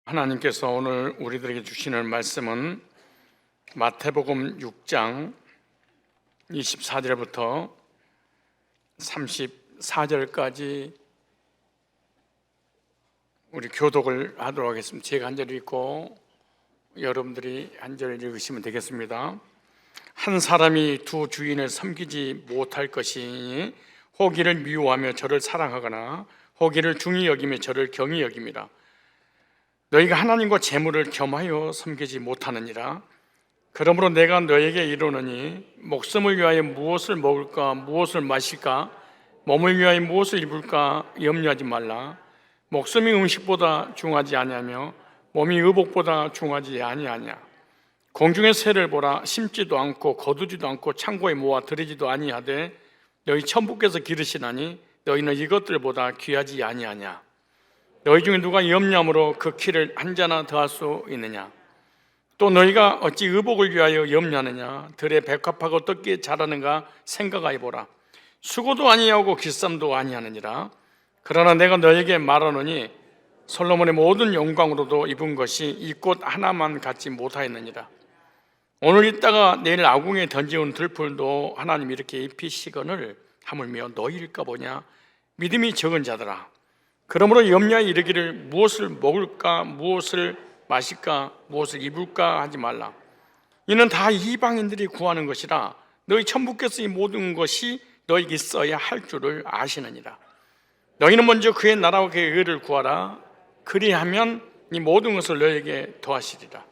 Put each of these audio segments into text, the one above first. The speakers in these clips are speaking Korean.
하나님께서 오늘 우리들에게 주시는 말씀은 마태복음 6장 24절부터 34절까지 우리 교독을 하도록 하겠습니다. 제가 한 절 읽고 여러분들이 한 절 읽으시면 되겠습니다. 한 사람이 두 주인을 섬기지 못할 것이니 호기를 미워하며 저를 사랑하거나 호기를 중히 여기며 저를 경히 여김이라. 너희가 하나님과 재물을 겸하여 섬기지 못하느니라. 그러므로 내가 너에게 이르노니 목숨을 위하여 무엇을 먹을까 무엇을 마실까 몸을 위하여 무엇을 입을까 염려하지 말라. 목숨이 음식보다 중하지 아니하며 몸이 의복보다 중하지 아니하냐. 공중의 새를 보라. 심지도 않고 거두지도 않고 창고에 모아 들이지도 아니하되 너희 천부께서 기르시나니 너희는 이것들보다 귀하지 아니하냐. 너희 중에 누가 염려함으로 그 키를 한 자나 더할 수 있느냐. 또 너희가 어찌 의복을 위하여 염려하느냐. 들에 백합하고 어떻게 자라는가 생각하여 보라. 수고도 아니하고 길쌈도 아니하느니라. 그러나 내가 너에게 말하노니 솔로몬의 모든 영광으로도 입은 것이 이 꽃 하나만 갖지 못하였느니라. 오늘 있다가 내일 아궁에 던지온 들풀도 하나님 이렇게 입히시거늘 하물며 너희일까 보냐. 믿음이 적은 자들아, 그러므로 염려하여 이르기를 무엇을 먹을까 무엇을 마실까 무엇을 입을까 하지 말라. 이는 다 이방인들이 구하는 것이라. 너희 천부께서 이 모든 것이 너희에게 있어야 할 줄을 아시느니라. 너희는 먼저 그의 나라와 그의 의를 구하라. 그리하면 이 모든 것을 너희에게 더하시리라.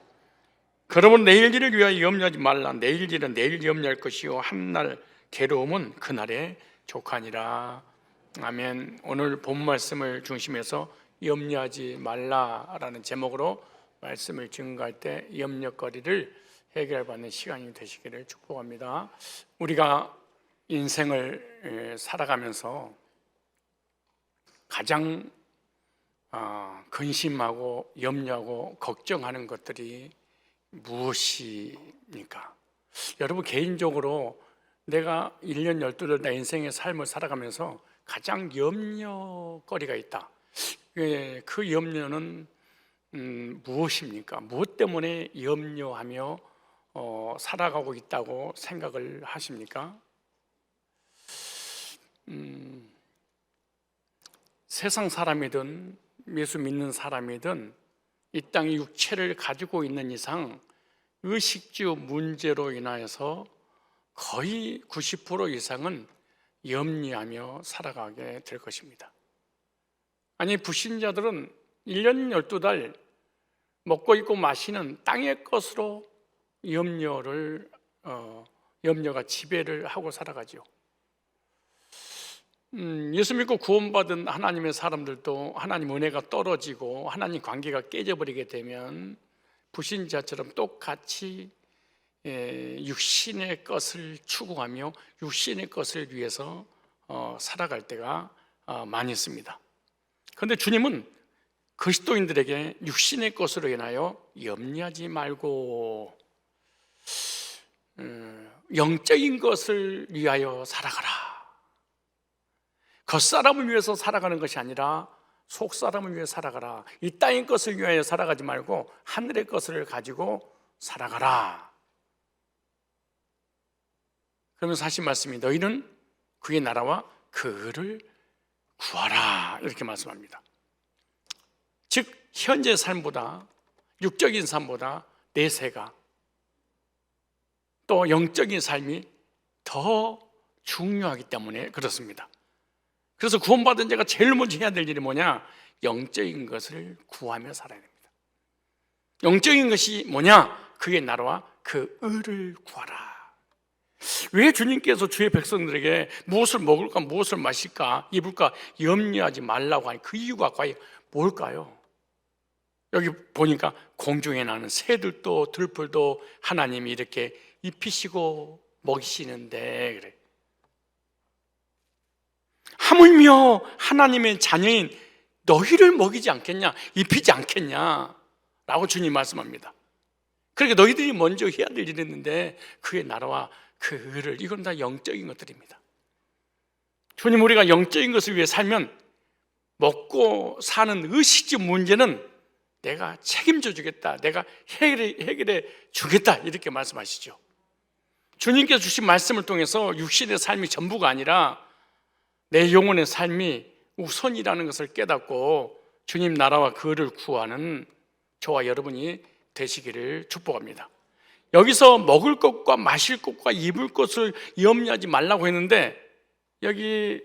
그러므로 내일 일을 위하여 염려하지 말라. 내일 일은 내일 염려할 것이요 한날 괴로움은 그날에 족하니라. 아멘. 오늘 본 말씀을 중심해서 염려하지 말라라는 제목으로 말씀을 증거할 때 염려거리를 해결받는 시간이 되시기를 축복합니다. 우리가 인생을 살아가면서 가장 근심하고 염려하고 걱정하는 것들이 무엇입니까? 여러분 개인적으로 내가 1년 12달 내 인생의 삶을 살아가면서 가장 염려거리가 있다. 그 염려는 무엇입니까? 무엇 때문에 염려하며 살아가고 있다고 생각을 하십니까? 세상 사람이든 예수 믿는 사람이든 이 땅의 육체를 가지고 있는 이상 의식주 문제로 인하여서 거의 90% 이상은 염려하며 살아가게 될 것입니다. 아니, 불신자들은 1년 12달 먹고 입고 마시는 땅의 것으로 염려가 지배를 하고 살아가죠. 예수 믿고 구원받은 하나님의 사람들도 하나님 은혜가 떨어지고 하나님 관계가 깨져버리게 되면 불신자처럼 똑같이 육신의 것을 추구하며 육신의 것을 위해서 살아갈 때가 많이 있습니다. 그런데 주님은 그리스도인들에게 육신의 것으로 인하여 염려하지 말고 영적인 것을 위하여 살아가라. 겉사람을 위해서 살아가는 것이 아니라 속사람을 위해 살아가라. 이 땅의 것을 위하여 살아가지 말고 하늘의 것을 가지고 살아가라. 그러면서 하신 말씀이 너희는 그의 나라와 그 의를 구하라 이렇게 말씀합니다. 즉 현재 삶보다 육적인 삶보다 내세가 또 영적인 삶이 더 중요하기 때문에 그렇습니다. 그래서 구원받은 자가 제일 먼저 해야 될 일이 뭐냐? 영적인 것을 구하며 살아야 됩니다. 영적인 것이 뭐냐? 그의 나라와 그 의를 구하라. 왜 주님께서 주의 백성들에게 무엇을 먹을까 무엇을 마실까 입을까 염려하지 말라고 하니 그 이유가 과연 뭘까요? 여기 보니까 공중에 나는 새들도 들풀도 하나님이 이렇게 입히시고 먹이시는데 그래. 하물며 하나님의 자녀인 너희를 먹이지 않겠냐 입히지 않겠냐 라고 주님 말씀합니다. 그러니까 너희들이 먼저 해야 될 일이 있는데 그의 나라와 그 의를, 이건 다 영적인 것들입니다. 주님, 우리가 영적인 것을 위해 살면 먹고 사는 의식주 문제는 내가 책임져 주겠다, 내가 해결해 주겠다, 이렇게 말씀하시죠. 주님께서 주신 말씀을 통해서 육신의 삶이 전부가 아니라 내 영혼의 삶이 우선이라는 것을 깨닫고 주님 나라와 그를 구하는 저와 여러분이 되시기를 축복합니다. 여기서 먹을 것과 마실 것과 입을 것을 염려하지 말라고 했는데, 여기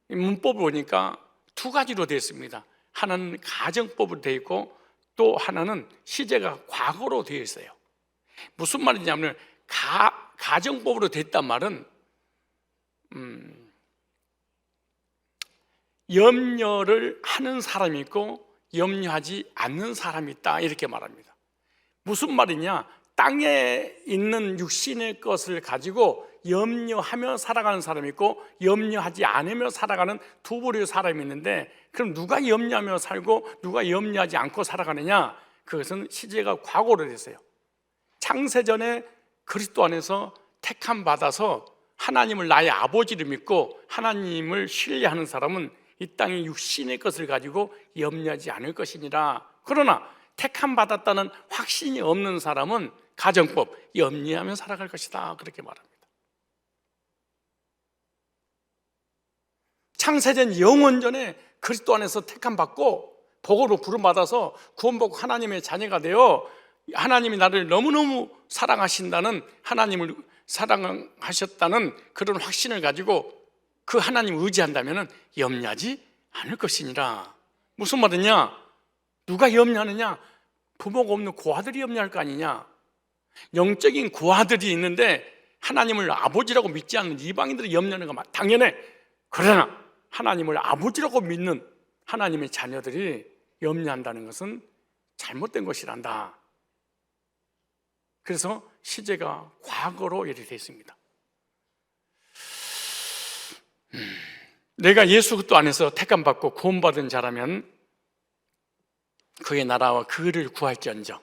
문법을 보니까 두 가지로 되어 있습니다. 하나는 가정법으로 되어 있고 또 하나는 시제가 과거로 되어 있어요. 무슨 말이냐면 가정법으로 되어 있단 말은 염려를 하는 사람이 있고 염려하지 않는 사람이 있다, 이렇게 말합니다. 무슨 말이냐? 땅에 있는 육신의 것을 가지고 염려하며 살아가는 사람이 있고 염려하지 않으며 살아가는 두 부류의 사람이 있는데, 그럼 누가 염려하며 살고 누가 염려하지 않고 살아가느냐? 그것은 시제가 과거로 됐어요. 창세전에 그리스도 안에서 택함 받아서 하나님을 나의 아버지를 믿고 하나님을 신뢰하는 사람은 이 땅의 육신의 것을 가지고 염려하지 않을 것이니라. 그러나 택함 받았다는 확신이 없는 사람은 가정법, 염려하며 살아갈 것이다, 그렇게 말합니다. 창세전 영원전에 그리스도 안에서 택함 받고 복으로 부름받아서 구원받고 하나님의 자녀가 되어 하나님이 나를 너무너무 사랑하신다는, 하나님을 사랑하셨다는 그런 확신을 가지고 그 하나님을 의지한다면 염려하지 않을 것이니라. 무슨 말이냐? 누가 염려하느냐? 부모가 없는 고아들이 염려할 거 아니냐? 영적인 고아들이 있는데 하나님을 아버지라고 믿지 않는 이방인들이 염려하는 거 당연해. 그러나 하나님을 아버지라고 믿는 하나님의 자녀들이 염려한다는 것은 잘못된 것이란다. 그래서 시제가 과거로 이렇게 되어 있습니다. 내가 예수 그리스도 안에서 택함받고 구원받은 자라면 그의 나라와 그를 구할지언정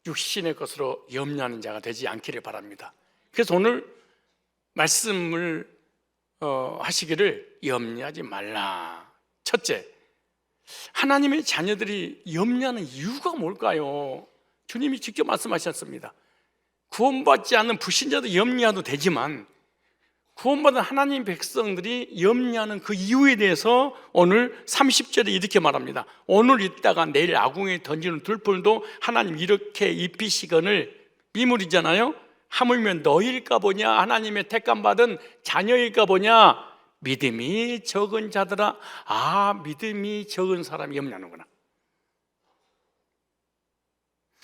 육신의 것으로 염려하는 자가 되지 않기를 바랍니다. 그래서 오늘 말씀을 하시기를 염려하지 말라. 첫째, 하나님의 자녀들이 염려하는 이유가 뭘까요? 주님이 직접 말씀하셨습니다. 구원받지 않는 불신자도 염려해도 되지만 구원받은 하나님 백성들이 염려하는 그 이유에 대해서 오늘 30절에 이렇게 말합니다. 오늘 있다가 내일 아궁이에 던지는 들풀도 하나님 이렇게 입히시거늘, 미물이잖아요. 하물며 너일까 보냐, 하나님의 택감받은 자녀일까 보냐. 믿음이 적은 자들아. 아, 믿음이 적은 사람이 염려하는구나.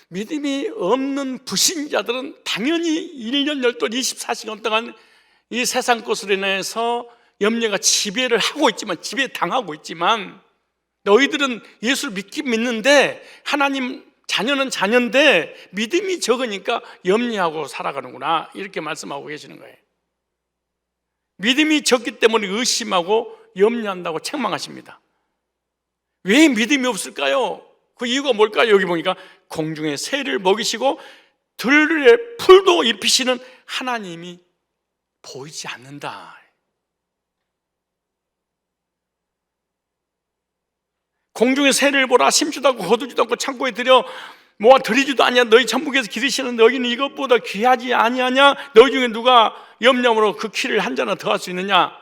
믿음이 없는 불신자들은 당연히 1년 10돈 24시간 동안 이 세상 것으로 인해서 염려가 지배를 하고 있지만, 지배당하고 있지만, 너희들은 예수를 믿긴 믿는데 하나님 자녀는 자녀인데 믿음이 적으니까 염려하고 살아가는구나, 이렇게 말씀하고 계시는 거예요. 믿음이 적기 때문에 의심하고 염려한다고 책망하십니다. 왜 믿음이 없을까요? 그 이유가 뭘까요? 여기 보니까 공중의 새를 먹이시고 들의 풀도 입히시는 하나님이 보이지 않는다. 공중의 새를 보라. 심지도 않고 거두지도 않고 창고에 들여 모아 들이지도 아니냐. 너희 천국에서 기르시는 너희는 이것보다 귀하지 아니하냐. 너희 중에 누가 염려함으로 그 키를 한 자나 더할 수 있느냐.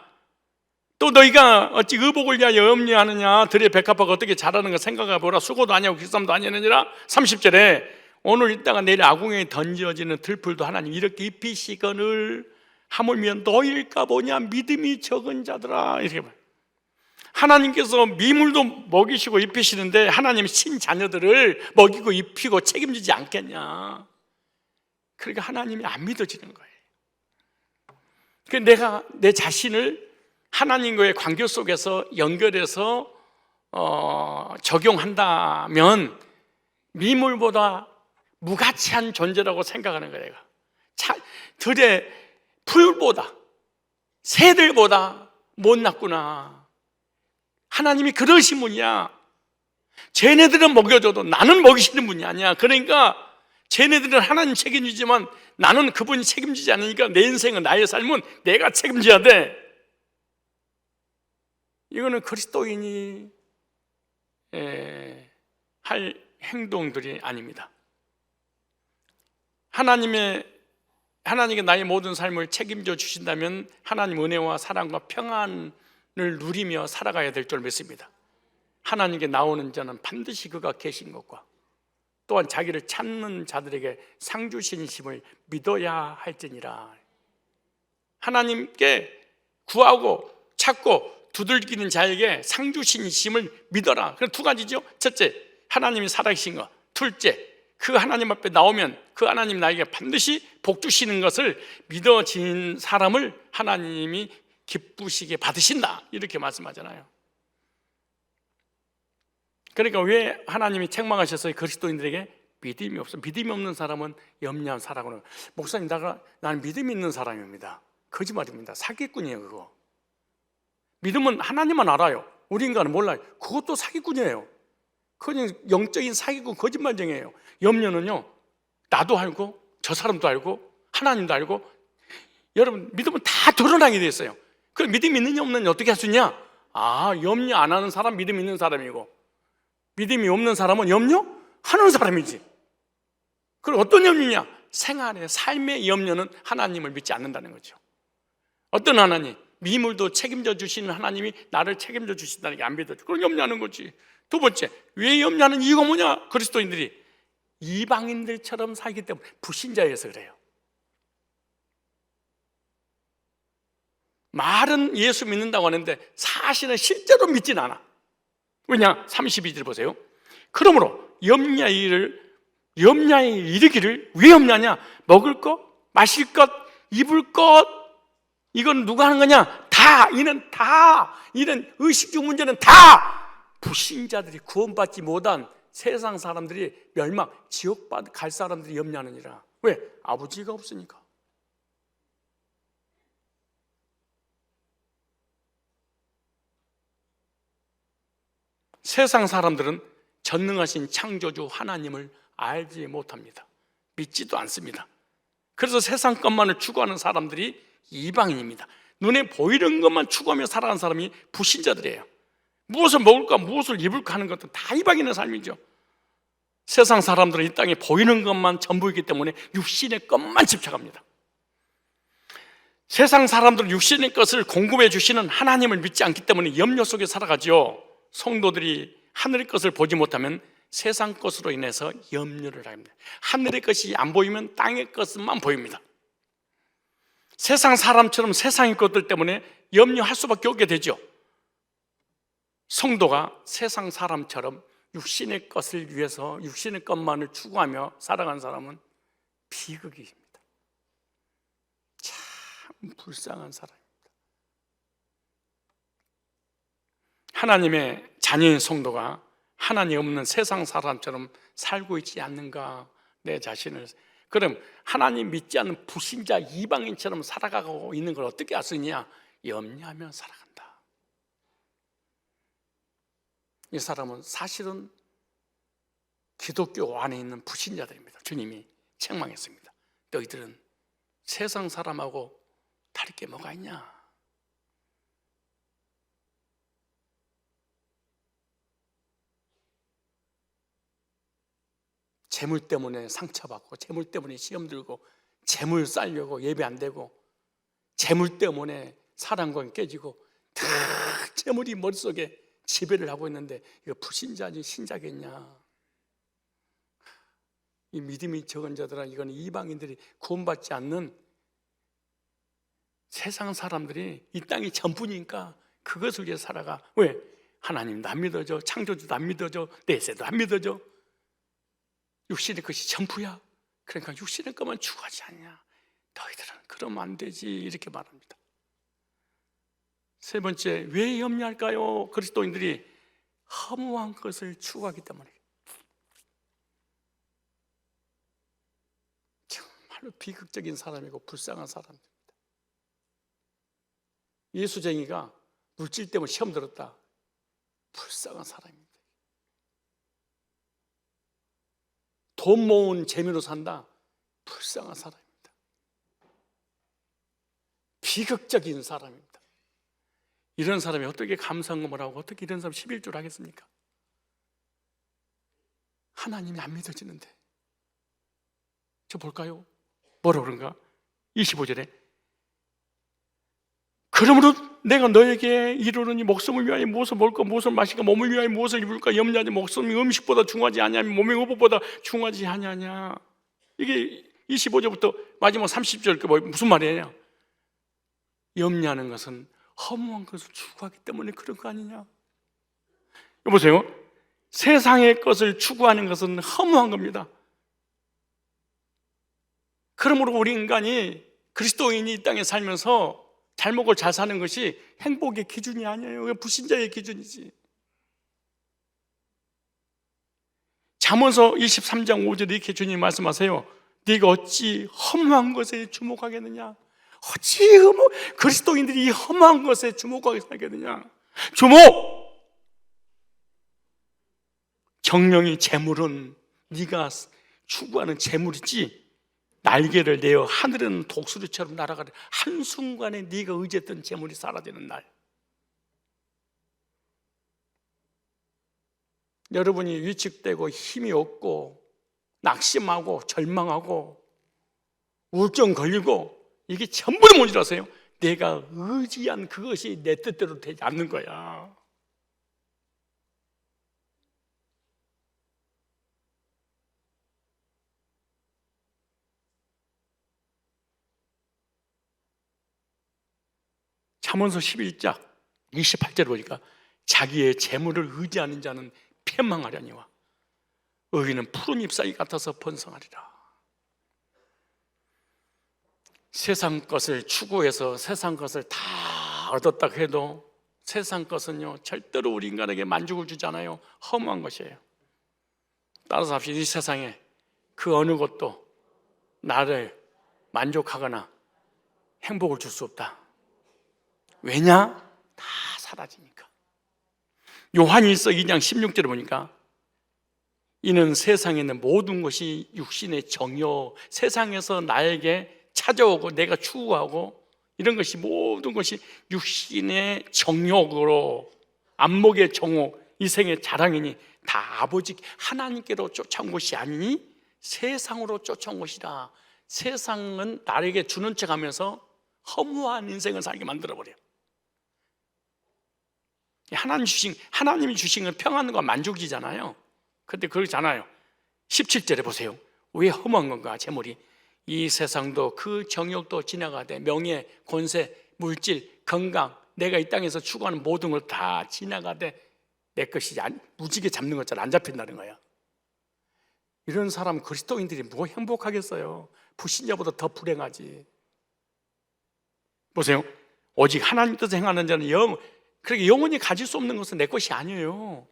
또 너희가 어찌 의복을 위하여 염려하느냐. 들의 백합화가 어떻게 자라는가 생각해 보라. 수고도 아니하고 기쌈도 아니하느니라. 30절에 오늘 있다가 내일 아궁이에 던져지는 들풀도 하나님 이렇게 입히시거늘 하물며 너일까 보냐. 믿음이 적은 자들아. 이렇게 봐요. 하나님께서 미물도 먹이시고 입히시는데 하나님의 신자녀들을 먹이고 입히고 책임지지 않겠냐. 그러니까 하나님이 안 믿어지는 거예요. 그러니까 내가 내 자신을 하나님과의 관계 속에서 연결해서 적용한다면 미물보다 무가치한 존재라고 생각하는 거예요. 들의 풀보다, 새들보다 못났구나. 하나님이 그러신 분이야. 쟤네들은 먹여줘도 나는 먹이시는 분이 아니야. 그러니까 쟤네들은 하나님 책임지지만 나는 그분이 책임지지 않으니까 내 인생은, 나의 삶은 내가 책임져야 돼. 이거는 그리스도인이 할 행동들이 아닙니다. 하나님께 나의 모든 삶을 책임져 주신다면 하나님 은혜와 사랑과 평안을 누리며 살아가야 될 줄 믿습니다. 하나님께 나오는 자는 반드시 그가 계신 것과 또한 자기를 찾는 자들에게 상 주시심을 믿어야 할지니라. 하나님께 구하고 찾고 두들기는 자에게 상 주시심을 믿어라. 그럼 두 가지죠. 첫째, 하나님이 살아계신 것. 둘째, 그 하나님 앞에 나오면 그 하나님 나에게 반드시 복 주시는 것을 믿어진 사람을 하나님이 기쁘시게 받으신다, 이렇게 말씀하잖아요. 그러니까 왜 하나님이 책망하셨어요? 그리스도인들에게 믿음이 없어. 믿음이 없는 사람은 염려한 사람은, 목사님 나는 믿음이 있는 사람입니다. 거짓말입니다. 사기꾼이에요. 그거. 믿음은 하나님만 알아요. 우리 인간은 몰라요. 그것도 사기꾼이에요. 그건 영적인 사기꾼, 거짓말쟁이에요. 염려는요, 나도 알고 저 사람도 알고 하나님도 알고, 여러분 믿음은 다 드러나게 돼 있어요. 그럼 믿음이 있느냐 없느냐 어떻게 할 수 있냐? 염려 안 하는 사람 믿음 있는 사람이고, 믿음이 없는 사람은 염려하는 사람이지. 그럼 어떤 염려냐? 생활의 삶의 염려는 하나님을 믿지 않는다는 거죠. 어떤 하나님? 미물도 책임져 주시는 하나님이 나를 책임져 주신다는 게 안 믿어져. 그럼 염려하는 거지. 두 번째, 왜 염려하는 이유가 뭐냐? 그리스도인들이 이방인들처럼 살기 때문에, 불신자여서 그래요. 말은 예수 믿는다고 하는데 사실은 실제로 믿진 않아. 왜냐? 32절 보세요. 그러므로 염려에 이르기를, 왜 염려하냐? 먹을 것, 마실 것, 입을 것, 이건 누가 하는 거냐? 이런 의식주 문제는 다 불신자들이, 구원받지 못한 세상 사람들이, 멸망, 지옥 갈 사람들이 염려하느니라. 왜? 아버지가 없으니까. 세상 사람들은 전능하신 창조주 하나님을 알지 못합니다. 믿지도 않습니다. 그래서 세상 것만을 추구하는 사람들이 이방인입니다. 눈에 보이는 것만 추구하며 살아가는 사람이 불신자들이에요. 무엇을 먹을까, 무엇을 입을까 하는 것도 다 이방인의 삶이죠. 세상 사람들은 이 땅에 보이는 것만 전부이기 때문에 육신의 것만 집착합니다. 세상 사람들은 육신의 것을 공급해 주시는 하나님을 믿지 않기 때문에 염려 속에 살아가죠. 성도들이 하늘의 것을 보지 못하면 세상 것으로 인해서 염려를 합니다. 하늘의 것이 안 보이면 땅의 것만 보입니다. 세상 사람처럼 세상의 것들 때문에 염려할 수밖에 없게 되죠. 성도가 세상 사람처럼 육신의 것을 위해서 육신의 것만을 추구하며 살아가는 사람은 비극입니다. 참 불쌍한 사람입니다. 하나님의 자녀인 성도가 하나님 없는 세상 사람처럼 살고 있지 않는가, 내 자신을. 그럼 하나님 믿지 않는 불신자 이방인처럼 살아가고 있는 걸 어떻게 알 수 있냐? 염려하며 살아간다. 이 사람은 사실은 기독교 안에 있는 불신자들입니다. 주님이 책망했습니다. 너희들은 세상 사람하고 다를 게 뭐가 있냐? 재물 때문에 상처받고, 재물 때문에 시험 들고, 재물 쌓려고 예배 안 되고, 재물 때문에 사랑관계 깨지고, 다 재물이 머릿속에 지배를 하고 있는데 이거 불신자지 신자겠냐? 이 믿음이 적은 자들아, 이건 이방인들이 구원받지 않는 세상 사람들이 이 땅이 전부니까 그것을 위해 살아가. 왜? 하나님도 안 믿어져, 창조주도 안 믿어져, 내세도 안 믿어져. 육신의 것이 전부야. 그러니까 육신의 것만 추구하지 않냐? 너희들은 그러면 안 되지, 이렇게 말합니다. 세 번째, 왜 염려할까요? 그리스도인들이 허무한 것을 추구하기 때문에. 정말로 비극적인 사람이고 불쌍한 사람입니다. 예수쟁이가 물질 때문에 시험 들었다. 불쌍한 사람입니다. 돈 모은 재미로 산다. 불쌍한 사람입니다. 비극적인 사람입니다. 이런 사람이 어떻게 감사금을 하고 어떻게 이런 사람 11조를 하겠습니까? 하나님이 안 믿어지는데. 저 볼까요? 뭐라 그런가? 25절에 그러므로 내가 너에게 이르노니 목숨을 위하여 무엇을 먹을까 무엇을 마실까 몸을 위하여 무엇을 입을까 염려하지 목숨이 음식보다 중하지 아니하며 몸의 의복보다 중하지 아니하냐. 이게 25절부터 마지막 30절 무슨 말이에요? 염려하는 것은 허무한 것을 추구하기 때문에 그런 거 아니냐. 여보세요, 세상의 것을 추구하는 것은 허무한 겁니다. 그러므로 우리 인간이 그리스도인이 이 땅에 살면서 잘 먹고 잘 사는 것이 행복의 기준이 아니에요. 불신자의 기준이지. 잠언서 23장 5절에 이렇게 주님 말씀하세요. 네가 어찌 허무한 것에 주목하겠느냐. 어찌 그리스도인들이 이 허무한 것에 주목하게 살겠느냐. 주목! 정령이 재물은 네가 추구하는 재물이지 날개를 내어 하늘은 독수리처럼 날아가는 한순간에 네가 의지했던 재물이 사라지는 날. 여러분이 위축되고 힘이 없고 낙심하고 절망하고 우울증 걸리고 이게 전부 다 뭔지 아세요? 내가 의지한 그것이 내 뜻대로 되지 않는 거야. 잠언서 11장 28절을 보니까 자기의 재물을 의지하는 자는 패망하려니와 의인은 푸른 잎사귀 같아서 번성하리라. 세상 것을 추구해서 세상 것을 다 얻었다 해도 세상 것은요 절대로 우리 인간에게 만족을 주지 않아요. 허무한 것이에요. 따라서 합시다. 이 세상에 그 어느 것도 나를 만족하거나 행복을 줄 수 없다. 왜냐? 다 사라지니까. 요한일서 2장 16절에 보니까 이는 세상에 있는 모든 것이 육신의 정욕, 세상에서 나에게 찾아오고 내가 추구하고 이런 것이 모든 것이 육신의 정욕으로 안목의 정욕, 이생의 자랑이니 다 아버지 하나님께로 쫓아온 것이 아니니 세상으로 쫓아온 것이라. 세상은 나에게 주는 척하면서 허무한 인생을 살게 만들어버려요. 하나님이 주신 건 평안과 만족이잖아요. 근데 그러잖아요. 17절에 보세요. 왜 허무한 건가? 재물이 이 세상도 그 정욕도 지나가되 명예, 권세, 물질, 건강 내가 이 땅에서 추구하는 모든 걸 다 지나가되 내 것이 무지개 잡는 것처럼 안 잡힌다는 거야. 이런 사람 그리스도인들이 뭐 행복하겠어요? 불신자보다 더 불행하지. 보세요. 오직 하나님 뜻을 행하는 자는 그렇게 영원히 가질 수 없는 것은 내 것이 아니에요.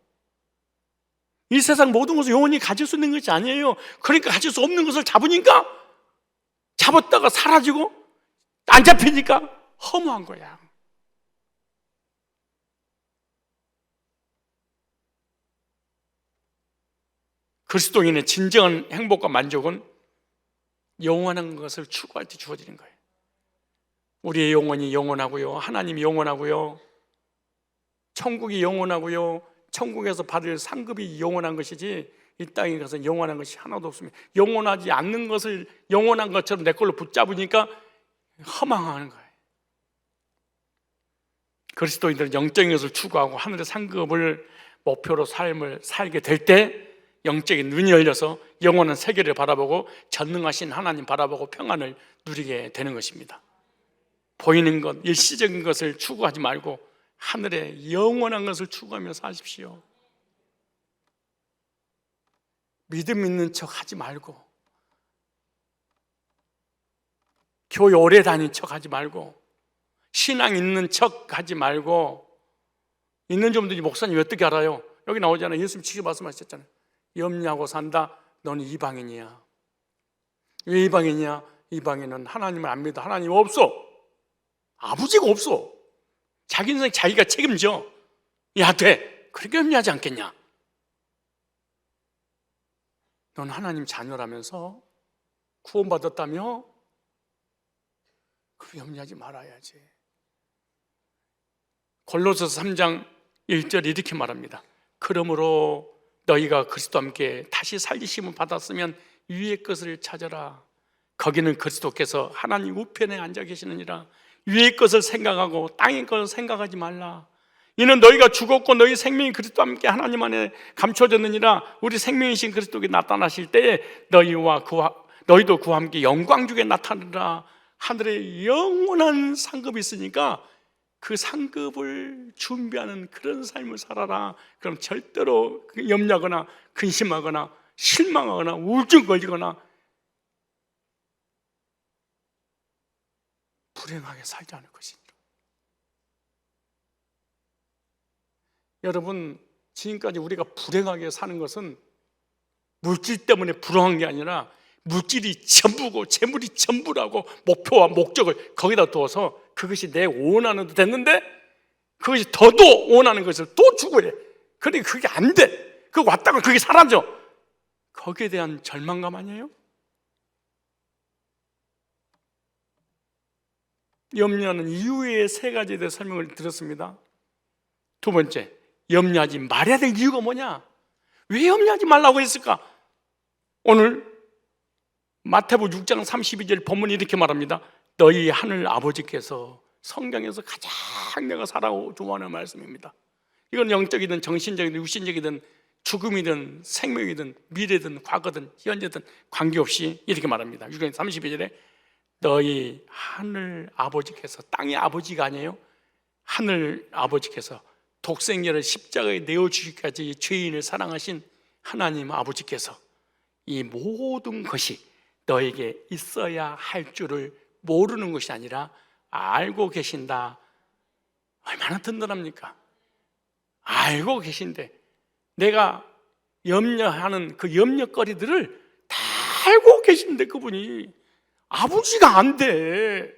이 세상 모든 것을 영원히 가질 수 있는 것이 아니에요. 그러니까 가질 수 없는 것을 잡으니까 잡았다가 사라지고 안 잡히니까 허무한 거야. 그리스도인의 진정한 행복과 만족은 영원한 것을 추구할 때 주어지는 거예요. 우리의 영혼이 영원하고요, 하나님이 영원하고요, 천국이 영원하고요, 천국에서 받을 상급이 영원한 것이지 이 땅에 가서 영원한 것이 하나도 없습니다. 영원하지 않는 것을 영원한 것처럼 내 걸로 붙잡으니까 허망하는 거예요. 그리스도인들은 영적인 것을 추구하고 하늘의 상급을 목표로 삶을 살게 될 때 영적인 눈이 열려서 영원한 세계를 바라보고 전능하신 하나님 바라보고 평안을 누리게 되는 것입니다. 보이는 것, 일시적인 것을 추구하지 말고 하늘의 영원한 것을 추구하며 사십시오. 믿음 있는 척 하지 말고 교회 오래 다닌 척 하지 말고 신앙 있는 척 하지 말고 있는 점들이 목사님 어떻게 알아요? 여기 나오잖아요. 예수님 직접 말씀하셨잖아요. 염려하고 산다. 너는 이방인이야. 왜 이방인이야? 이방인은 하나님을 안 믿어. 하나님 없어. 아버지가 없어. 자기 인생 자기가 책임져. 야, 돼. 그렇게 염려하지 않겠냐? 넌 하나님 자녀라면서 구원받았다며? 그럼 염려하지 말아야지. 골로새서 3장 1절 이렇게 말합니다. 그러므로 너희가 그리스도와 함께 다시 살리심을 받았으면 위의 것을 찾아라. 거기는 그리스도께서 하나님 우편에 앉아 계시느니라. 위의 것을 생각하고 땅의 것을 생각하지 말라. 이는 너희가 죽었고 너희 생명이 그리스도와 함께 하나님 안에 감춰졌느니라. 우리 생명이신 그리스도께 나타나실 때에 너희도 그와 함께 영광 중에 나타나리라. 하늘에 영원한 상급이 있으니까 그 상급을 준비하는 그런 삶을 살아라. 그럼 절대로 염려하거나 근심하거나 실망하거나 우울증 걸리거나 불행하게 살지 않을 것이니라. 여러분, 지금까지 우리가 불행하게 사는 것은 물질 때문에 불행한 게 아니라 물질이 전부고 재물이 전부라고 목표와 목적을 거기다 두어서 그것이 내 원하는 도 됐는데 그것이 더도 원하는 것을 또 추구해. 그러니까 그게 안 돼. 그거 왔다가 그게 사라져. 거기에 대한 절망감 아니에요? 염려하는 이유의 세 가지에 대해 설명을 드렸습니다. 두 번째, 염려하지 말아야 될 이유가 뭐냐? 왜 염려하지 말라고 했을까? 오늘 마태복음 6장 32절 본문이 이렇게 말합니다. 너희 하늘 아버지께서, 성경에서 가장 내가 사랑하고 좋아하는 말씀입니다. 이건 영적이든 정신적이든 육신적이든 죽음이든 생명이든 미래든 과거든 현재든 관계없이 이렇게 말합니다. 6장 32절에 너희 하늘 아버지께서, 땅의 아버지가 아니에요. 하늘 아버지께서 독생자를 십자가에 내어주기까지 죄인을 사랑하신 하나님 아버지께서 이 모든 것이 너에게 있어야 할 줄을 모르는 것이 아니라 알고 계신다. 얼마나 든든합니까? 알고 계신데 내가 염려하는 그 염려거리들을 다 알고 계신데 그분이 아버지가 안 돼.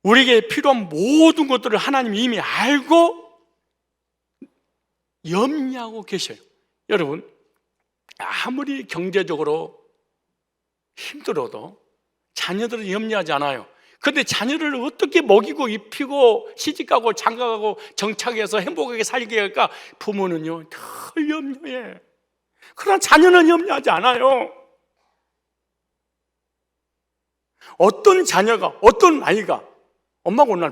우리에게 필요한 모든 것들을 하나님이 이미 알고 염려하고 계셔요. 여러분, 아무리 경제적으로 힘들어도 자녀들은 염려하지 않아요. 그런데 자녀를 어떻게 먹이고 입히고 시집가고 장가가고 정착해서 행복하게 살게 할까? 부모는요 늘 염려해. 그러나 자녀는 염려하지 않아요. 어떤 자녀가, 어떤 아이가 엄마가 오늘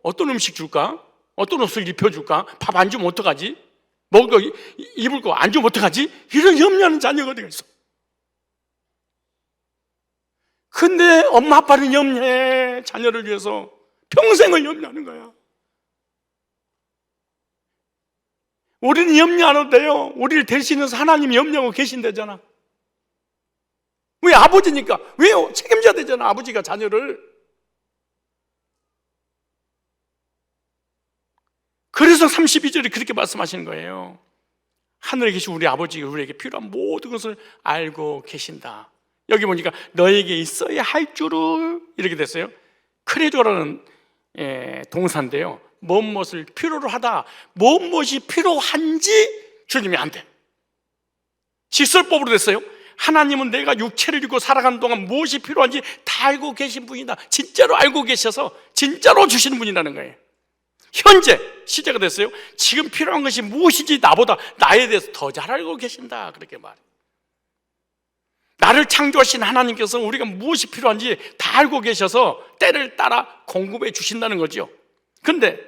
어떤 음식 줄까? 어떤 옷을 입혀줄까? 밥 안 주면 어떡하지? 먹을 거, 입을 거 안 주면 어떡하지? 이런 염려하는 자녀가 어디가 있어? 근데 엄마 아빠는 염려해. 자녀를 위해서 평생을 염려하는 거야. 우리는 염려 안 해도 돼요. 우리를 대신해서 하나님이 염려하고 계신다잖아. 왜? 아버지니까. 왜요? 책임져야 되잖아, 아버지가 자녀를. 그래서 32절에 그렇게 말씀하시는 거예요. 하늘에 계신 우리 아버지가 우리에게 필요한 모든 것을 알고 계신다. 여기 보니까 너에게 있어야 할 줄을 이렇게 됐어요. 크레조라는 동사인데요, 무엇을 필요로 하다, 무엇이 필요한지 주님이 안 돼. 직설법으로 됐어요. 하나님은 내가 육체를 입고 살아가는 동안 무엇이 필요한지 다 알고 계신 분이다. 진짜로 알고 계셔서 진짜로 주시는 분이라는 거예요. 현재 시제가 됐어요. 지금 필요한 것이 무엇인지 나보다 나에 대해서 더 잘 알고 계신다. 그렇게 말해요. 나를 창조하신 하나님께서 우리가 무엇이 필요한지 다 알고 계셔서 때를 따라 공급해 주신다는 거죠. 그런데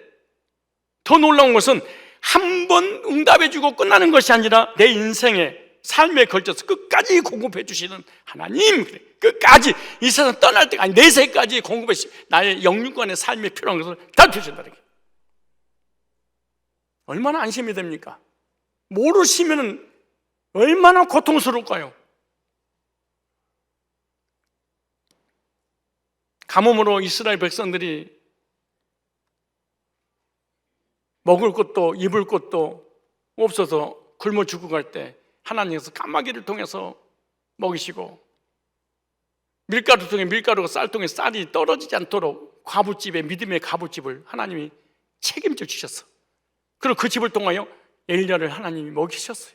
더 놀라운 것은 한 번 응답해 주고 끝나는 것이 아니라 내 인생의 삶에 걸쳐서 끝까지 공급해 주시는 하나님. 끝까지 이 세상 떠날 때까지 내세까지 공급해 주시, 나의 영육간의 삶에 필요한 것을 다 주신다는 거예요. 얼마나 안심이 됩니까? 모르시면 얼마나 고통스러울까요? 가뭄으로 이스라엘 백성들이 먹을 것도 입을 것도 없어서 굶어 죽고 갈 때 하나님께서 까마귀를 통해서 먹이시고, 밀가루 통에 밀가루가 쌀 통에 쌀이 떨어지지 않도록 과부집에, 믿음의 과부집을 하나님이 책임져 주셨어. 그리고 그 집을 통하여 엘리야를 하나님이 먹이셨어요.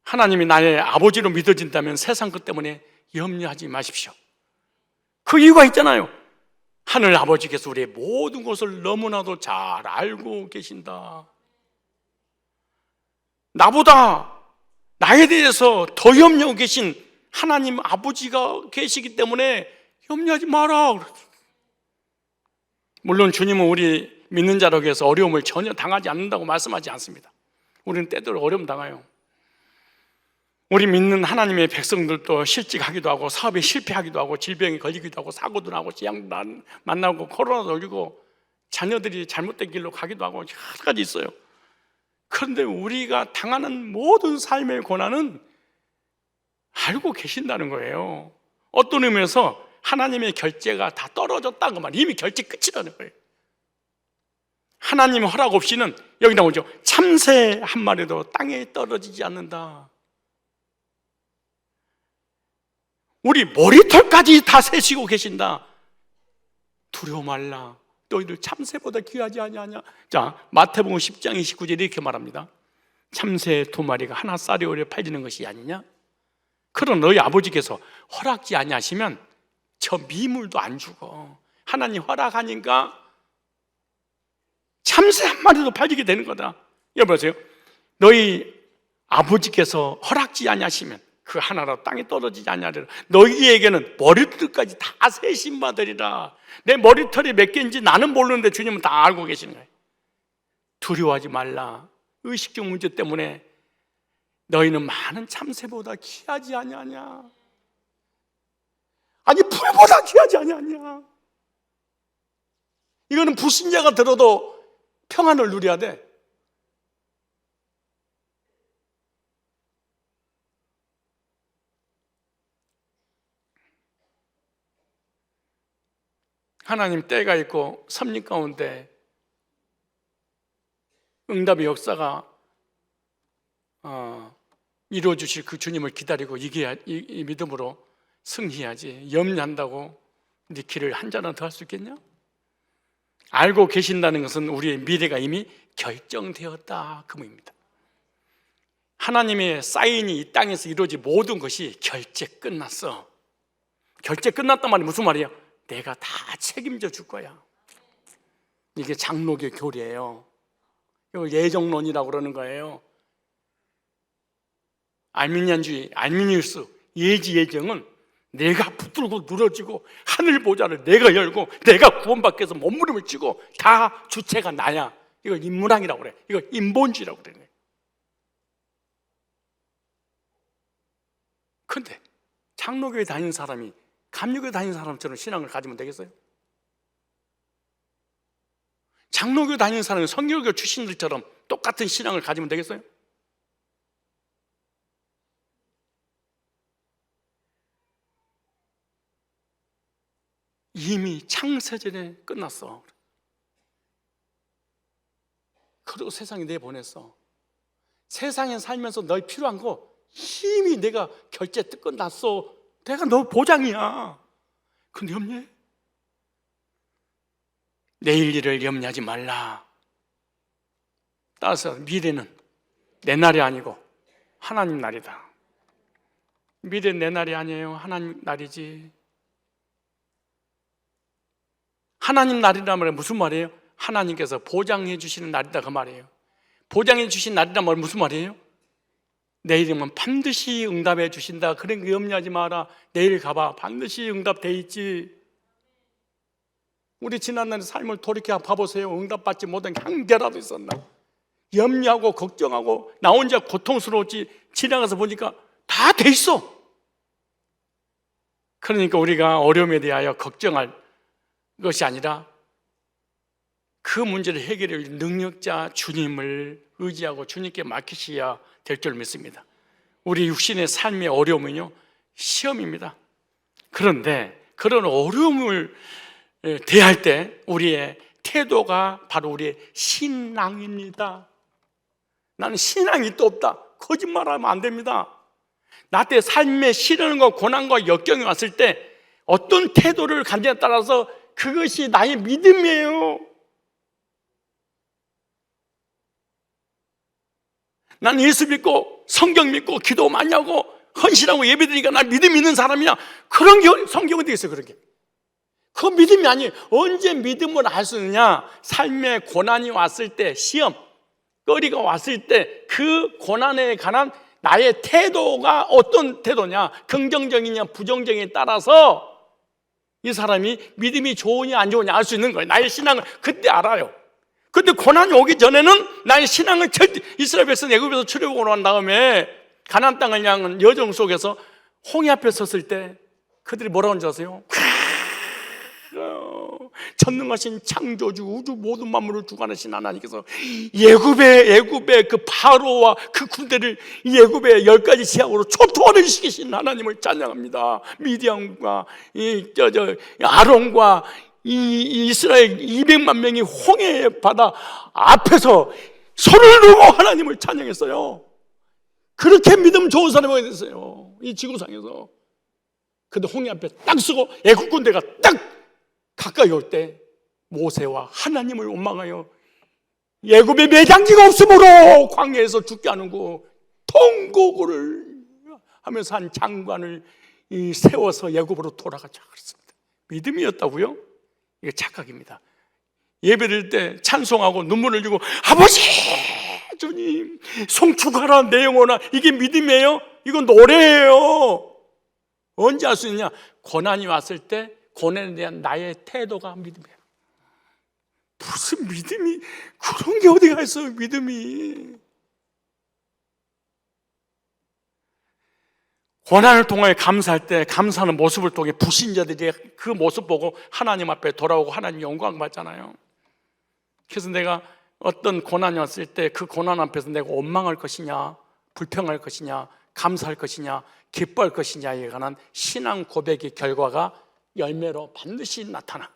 하나님이 나의 아버지로 믿어진다면 세상 것 때문에 염려하지 마십시오. 그 이유가 있잖아요. 하늘 아버지께서 우리의 모든 것을 너무나도 잘 알고 계신다. 나보다 나에 대해서 더 염려하고 계신 하나님 아버지가 계시기 때문에 염려하지 마라. 물론 주님은 우리 믿는 자라고 해서 어려움을 전혀 당하지 않는다고 말씀하지 않습니다. 우리는 때때로 어려움 당해요. 우리 믿는 하나님의 백성들도 실직하기도 하고 사업에 실패하기도 하고 질병에 걸리기도 하고 사고도 나고 재앙 만나고 코로나도 걸리고 자녀들이 잘못된 길로 가기도 하고 여러 가지 있어요. 그런데 우리가 당하는 모든 삶의 고난은 알고 계신다는 거예요. 어떤 의미에서 하나님의 결제가 다 떨어졌다는 말, 이미 결제 끝이라는 거예요. 하나님 허락 없이는 여기 나오죠. 참새 한 마리도 땅에 떨어지지 않는다. 우리 머리털까지 다 세시고 계신다. 두려워 말라. 너희들 참새보다 귀하지 아니하냐. 자, 마태복음 10장 29절에 이렇게 말합니다. 참새 2마리가 하나 쌀이 오래 팔리는 것이 아니냐. 그런 너희 아버지께서 허락지 아니하시면 저 미물도 안 죽어. 하나님 허락하니까 참새 한 마리도 팔리게 되는 거다. 여러분 보세요. 너희 아버지께서 허락지 아니하시면 그 하나라도 땅에 떨어지지 아니하리라. 너희에게는 머리털까지 다 세신 바되리라. 내 머리털이 몇 개인지 나는 모르는데 주님은 다 알고 계시는 거예요. 두려워하지 말라. 의식적 문제 때문에 너희는 많은 참새보다 귀하지 아니하냐. 아니 풀보다 귀하지 아니하냐. 이거는 불신자가 들어도 평안을 누려야 돼. 하나님 때가 있고 섭리 가운데 응답의 역사가 이루어 주실 그 주님을 기다리고 이 믿음으로 승리해야지. 염려한다고 네 길을 한자나 더 할 수 있겠냐? 알고 계신다는 것은 우리의 미래가 이미 결정되었다 그 의미입니다. 하나님의 사인이 이 땅에서 이루어진 모든 것이 결제 끝났어. 결제 끝났단 말이 무슨 말이에요? 내가 다 책임져 줄 거야. 이게 장로교 교리예요. 이걸 예정론이라고 그러는 거예요. 알미니안주의, 알미니우스 예지예정은 내가 붙들고 늘어지고 하늘 보좌를 내가 열고 내가 구원받기 위해서 몸부림을 치고 다 주체가 나야. 이걸 인문학이라고 그래. 이걸 인본주의라고 그래. 그런데 장로교에 다니는 사람이 감리교에 다니는 사람처럼 신앙을 가지면 되겠어요? 장로교 다니는 사람이 성결교 출신들처럼 똑같은 신앙을 가지면 되겠어요? 이미 창세전에 끝났어. 그리고 세상에 내보냈어. 세상에 살면서 널 필요한 거 이미 내가 결제 끝났어. 내가 너 보장이야. 근데 염려해? 내일 일을 염려하지 말라. 따라서 미래는 내 날이 아니고 하나님 날이다. 미래는 내 날이 아니에요. 하나님 날이지. 하나님 날이란 말은 무슨 말이에요? 하나님께서 보장해 주시는 날이다 그 말이에요. 보장해 주신 날이란 말은 무슨 말이에요? 내일이면 반드시 응답해 주신다. 그런 거 염려하지 마라. 내일 가봐. 반드시 응답돼 있지. 우리 지난날의 삶을 돌이켜 봐보세요. 응답받지 못한 게 한 개라도 있었나? 염려하고 걱정하고 나 혼자 고통스러웠지. 지나가서 보니까 다 돼 있어. 그러니까 우리가 어려움에 대하여 걱정할 것이 아니라 그 문제를 해결할 능력자 주님을 의지하고 주님께 맡기셔야 될 줄 믿습니다. 우리 육신의 삶의 어려움은요, 시험입니다. 그런데 그런 어려움을 대할 때 우리의 태도가 바로 우리의 신앙입니다. 나는 신앙이 또 없다. 거짓말하면 안 됩니다. 나한테 삶의 시련과 고난과 역경이 왔을 때 어떤 태도를 갖느냐에 따라서 그것이 나의 믿음이에요. 난 예수 믿고 성경 믿고 기도 많이 하고 헌신하고 예배드리니까 나 믿음 있는 사람이냐? 그런 게 성경에 되어 있어요. 그런 게. 그 믿음이 아니에요. 언제 믿음을 할 수 있느냐? 삶의 고난이 왔을 때, 시험, 거리가 왔을 때 그 고난에 관한 나의 태도가 어떤 태도냐, 긍정적이냐 부정적이냐에 따라서 이 사람이 믿음이 좋으냐 안 좋으냐 알 수 있는 거예요. 나의 신앙을 그때 알아요. 근데 고난이 오기 전에는 나의 신앙을 절대, 이스라엘 백성 애굽에서 출애굽으로 한 다음에 가나안 땅을 향한 여정 속에서 홍해 앞에 섰을 때 그들이 뭐라고 하는지 아세요? 전능하신 창조주, 우주 모든 만물을 주관하신 하나님께서 애굽의 그 바로와 그 군대를 애굽의 10가지 지향으로 초토화를 시키신 하나님을 찬양합니다. 미디안과 아론과 이 이스라엘 200만 명이 홍해 바다 앞에서 손을 들고 하나님을 찬양했어요. 그렇게 믿음 좋은 사람이 됐어요, 이 지구상에서. 근데 홍해 앞에 딱 서고 애국 군대가 딱 가까이 올 때 모세와 하나님을 원망하여 애굽에 매장지가 없으므로 광야에서 죽게 하는고 통곡을 하면서 한 장관을 세워서 애굽으로 돌아가자 그랬습니다. 믿음이었다고요? 이게 착각입니다. 예배드릴 때 찬송하고 눈물을 흘리고 아버지 주님 송축하라 내 영혼아, 이게 믿음이에요? 이건 노래예요. 언제 할 수 있냐? 고난이 왔을 때 고난에 대한 나의 태도가 믿음이에요. 무슨 믿음이, 그런 게 어디가 있어요, 믿음이. 고난을 통해 감사할 때 감사하는 모습을 통해 불신자들이 그 모습 보고 하나님 앞에 돌아오고 하나님 영광 받잖아요. 그래서 내가 어떤 고난이 왔을 때 그 고난 앞에서 내가 원망할 것이냐, 불평할 것이냐, 감사할 것이냐, 기뻐할 것이냐에 관한 신앙 고백의 결과가 열매로 반드시 나타나.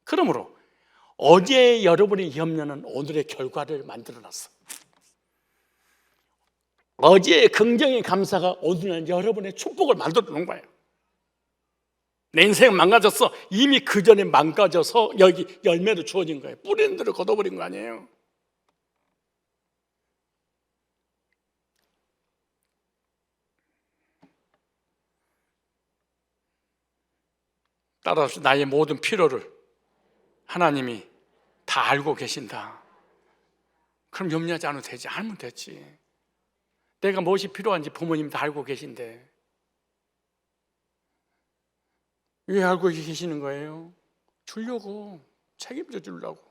그러므로 어제 여러분의 염려는 오늘의 결과를 만들어놨어. 어제의 긍정의 감사가 오늘은 여러분의 축복을 만들어 놓은 거예요. 내 인생은 망가졌어. 이미 그 전에 망가져서 여기 열매로 주어진 거예요. 뿌리는 대로 걷어버린 거 아니에요. 따라서 나의 모든 필요를 하나님이 다 알고 계신다. 그럼 염려하지 않아도 되지. 알면 됐지. 내가 무엇이 필요한지 부모님이 다 알고 계신데 왜 알고 계시는 거예요? 주려고, 책임져 주려고.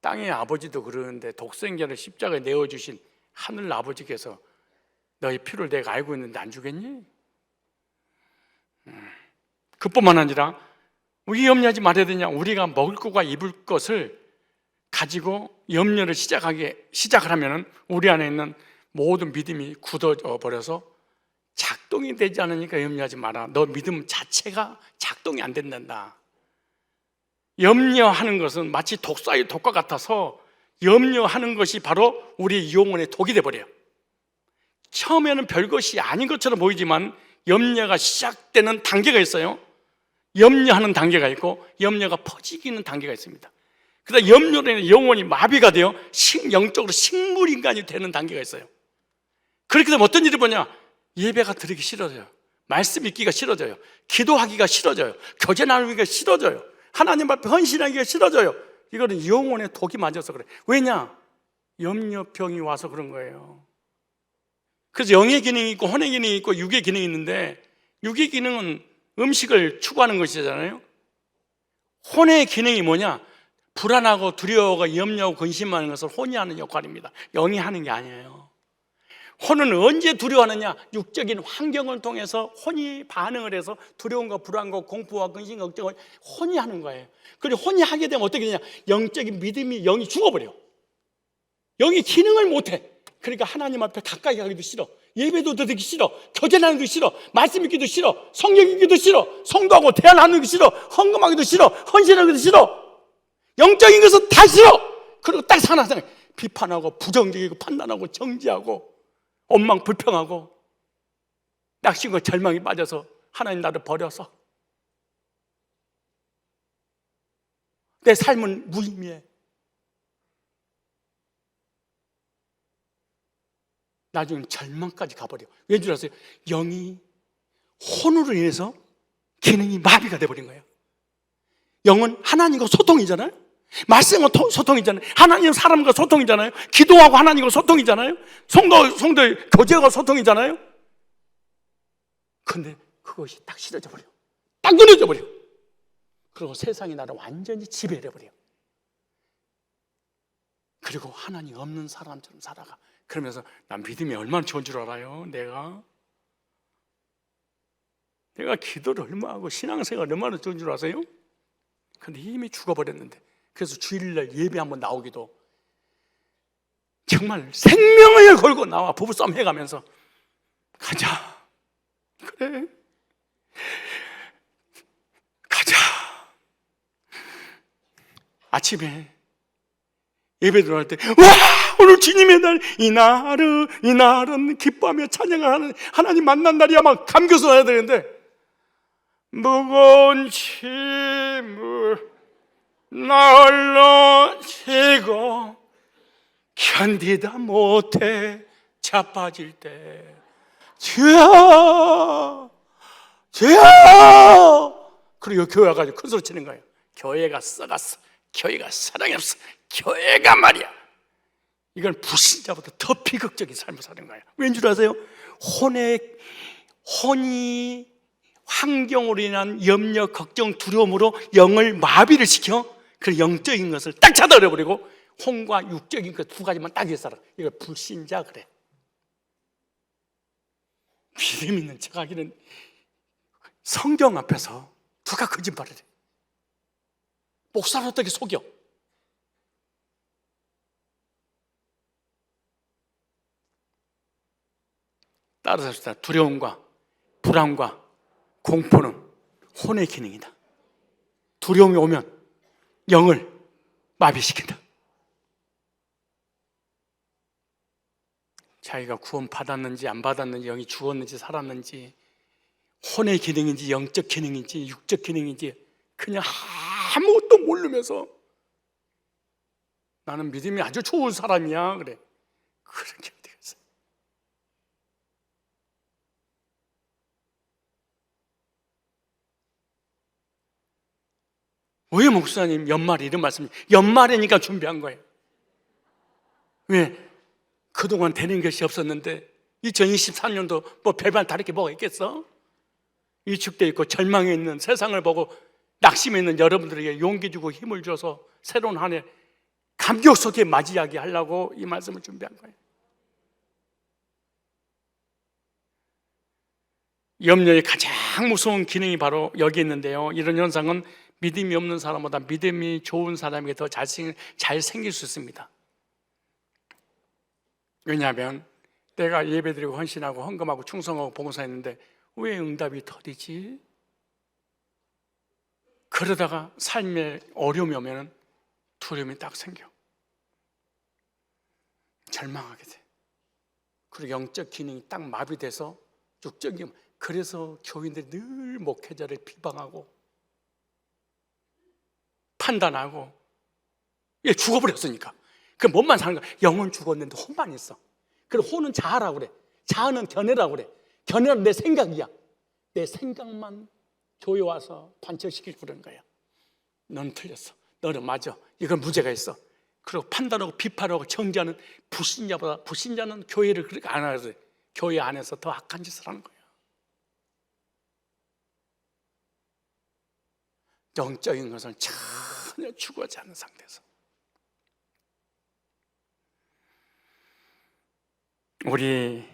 땅의 아버지도 그러는데 독생자를 십자가에 내어주신 하늘 아버지께서 너의 필요를 내가 알고 있는데 안 주겠니? 그뿐만 아니라 우리 염려하지 말아야 되냐? 우리가 먹을 것과 입을 것을 가지고 염려를 시작을 하면 우리 안에 있는 모든 믿음이 굳어져 버려서 작동이 되지 않으니까 염려하지 마라. 너 믿음 자체가 작동이 안 된단다. 염려하는 것은 마치 독사의 독과 같아서 염려하는 것이 바로 우리 영혼의 독이 돼버려요. 처음에는 별것이 아닌 것처럼 보이지만 염려가 시작되는 단계가 있어요. 염려하는 단계가 있고 염려가 퍼지기는 단계가 있습니다. 그러다 염려로 인해 영혼이 마비가 되어 영적으로 식물인간이 되는 단계가 있어요. 그렇게 되면 어떤 일이 뭐냐? 예배가 드리기 싫어져요. 말씀 읽기가 싫어져요. 기도하기가 싫어져요. 교제 나누기가 싫어져요. 하나님 앞에 헌신하기가 싫어져요. 이거는 영혼의 독이 맞아서 그래. 왜냐? 염려병이 와서 그런 거예요. 그래서 영의 기능이 있고 혼의 기능이 있고 육의 기능이 있는데 육의 기능은 음식을 추구하는 것이잖아요. 혼의 기능이 뭐냐? 불안하고 두려워하고 염려하고 근심하는 것을 혼이 하는 역할입니다. 영이 하는 게 아니에요. 혼은 언제 두려워하느냐? 육적인 환경을 통해서 혼이 반응을 해서 두려움과 불안과 공포와 근심, 걱정을 혼이 하는 거예요. 그리고 혼이 하게 되면 어떻게 되냐? 영적인 믿음이 영이 죽어버려. 영이 기능을 못해. 그러니까 하나님 앞에 가까이 가기도 싫어. 예배도 드리기 싫어. 교제 나누기도 싫어. 말씀 읽기도 싫어. 성경 읽기도 싫어. 성도하고 대화 나누기 싫어. 헌금하기도 싫어. 헌신하기도 싫어. 영적인 것은 다 싫어. 그리고 딱 하나 비판하고 부정적이고 판단하고 정지하고 원망 불평하고 낙심과 절망이 빠져서 하나님 나를 버려서 내 삶은 무의미해. 나중에 절망까지 가버려. 왜 줄 아세요? 영이 혼으로 인해서 기능이 마비가 돼버린 거예요. 영은 하나님과 소통이잖아요. 말씀과 소통이잖아요. 하나님 사람과 소통이잖아요. 기도하고 하나님과 소통이잖아요. 성도의 교제가 소통이잖아요. 근데 그것이 딱 싫어져 버려. 딱 끊어져 버려. 그리고 세상이 나를 완전히 지배해버려. 그리고 하나님 없는 사람처럼 살아가. 그러면서 난 믿음이 얼마나 좋은 줄 알아요. 내가 기도를 얼마나 하고 신앙생활 얼마나 좋은 줄 아세요? 근데 이미 죽어버렸는데. 그래서 주일날 예배 한번 나오기도 정말 생명을 걸고 나와 부부싸움 해가면서 가자. 그래. 가자. 아침에 예배 들어갈 때, 와! 오늘 주님의 날, 이날은 기뻐하며 찬양하는 하나님 만난 날이야. 막 감겨서 해야 되는데, 무거운 짐을 나 홀로 지고 견디다 못해 자빠질 때, 주여! 주여! 그리고 교회 와가지고 큰 소리 치는 거예요. 교회가 썩었어. 교회가 사랑이 없어. 교회가 말이야. 이건 불신자보다 더 비극적인 삶을 사는 거예요. 왠 줄 아세요? 혼이 환경으로 인한 염려, 걱정, 두려움으로 영을 마비를 시켜 그 영적인 것을 딱 찾아내버리고 혼과 육적인 그 두 가지만 딱 살아. 이걸 불신자 그래. 믿음 있는 척하기는 성경 앞에서 누가 거짓말을 해? 목사를 어떻게 속여? 따라서 합시다. 두려움과 불안과 공포는 혼의 기능이다. 두려움이 오면 영을 마비시킨다. 자기가 구원 받았는지 안 받았는지, 영이 죽었는지 살았는지, 혼의 기능인지 영적 기능인지 육적 기능인지 그냥 아무것도 모르면서 나는 믿음이 아주 좋은 사람이야 그래. 그런 게 어디 갔어? 왜 목사님 연말에 이런 말씀? 연말이니까 준비한 거예요. 왜? 그동안 되는 것이 없었는데 2023년도 뭐 별반 다를 게 뭐가 있겠어? 위축되어 있고 절망에 있는 세상을 보고 낙심해 있는 여러분들에게 용기 주고 힘을 줘서 새로운 한 해 감격 속에 맞이하게 하려고 이 말씀을 준비한 거예요. 염려의 가장 무서운 기능이 바로 여기 있는데요. 이런 현상은 믿음이 없는 사람보다 믿음이 좋은 사람에게 더 잘 생길 수 있습니다. 왜냐하면 내가 예배드리고 헌신하고 헌금하고 충성하고 봉사했는데 왜 응답이 더디지? 그러다가 삶에 어려움이 오면 두려움이 딱 생겨. 절망하게 돼. 그리고 영적 기능이 딱 마비돼서 육적인, 그래서 교인들이 늘 목회자를 비방하고 판단하고, 얘 죽어버렸으니까. 그 몸만 사는 거야. 영은 죽었는데 혼만 있어. 그리고 혼은 자아라고 그래. 자아는 견해라고 그래. 견해는 내 생각이야. 내 생각만 교회 와서 관철시키고 그러는 거야. 넌 틀렸어. 너는 맞아. 이건 문제가 있어. 그리고 판단하고 비판하고 정죄하는 불신자보다, 불신자는 교회를 그렇게 안 하거든. 교회 안에서 더 악한 짓을 하는 거야. 영적인 것을 전혀 추구하지 않는 상태에서. 우리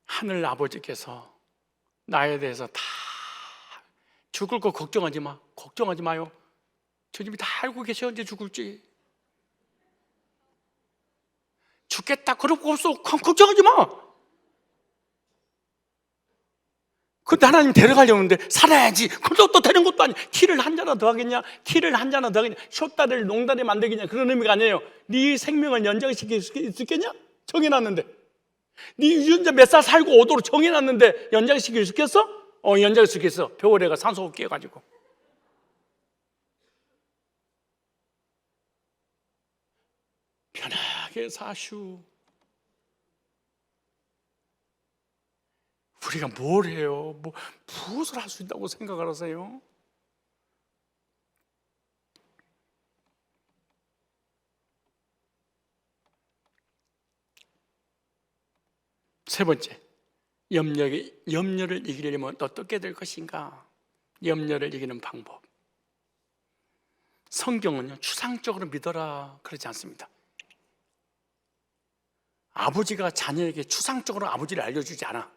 하늘 아버지께서 나에 대해서 다 죽을 거 걱정하지 마. 걱정하지 마요. 주님이 다 알고 계셔. 언제 죽을지. 죽겠다 그럴 거 없어. 걱정하지 마. 근데 하나님 데려가려는데 살아야지. 그래도 또 되는 것도 아니야. 키를 한 자나 더 하겠냐? 키를 한 자나 더 하겠냐? 쇼다를 농단에 만들겠냐? 그런 의미가 아니에요. 네 생명을 연장시킬 수 있겠냐? 정해놨는데. 네 유전자 몇 살 살고 오도록 정해놨는데 연장시킬 수 있겠어? 연장시킬 수 있겠어. 겨울에가 산소가 깨가지고. 편하게 사슈. 우리가 뭘 해요? 무엇을 할 수 있다고 생각을 하세요? 세 번째, 염려를 이기려면 어떻게 될 것인가? 염려를 이기는 방법. 성경은요, 추상적으로 믿어라 그러지 않습니다. 아버지가 자녀에게 추상적으로 아버지를 알려주지 않아.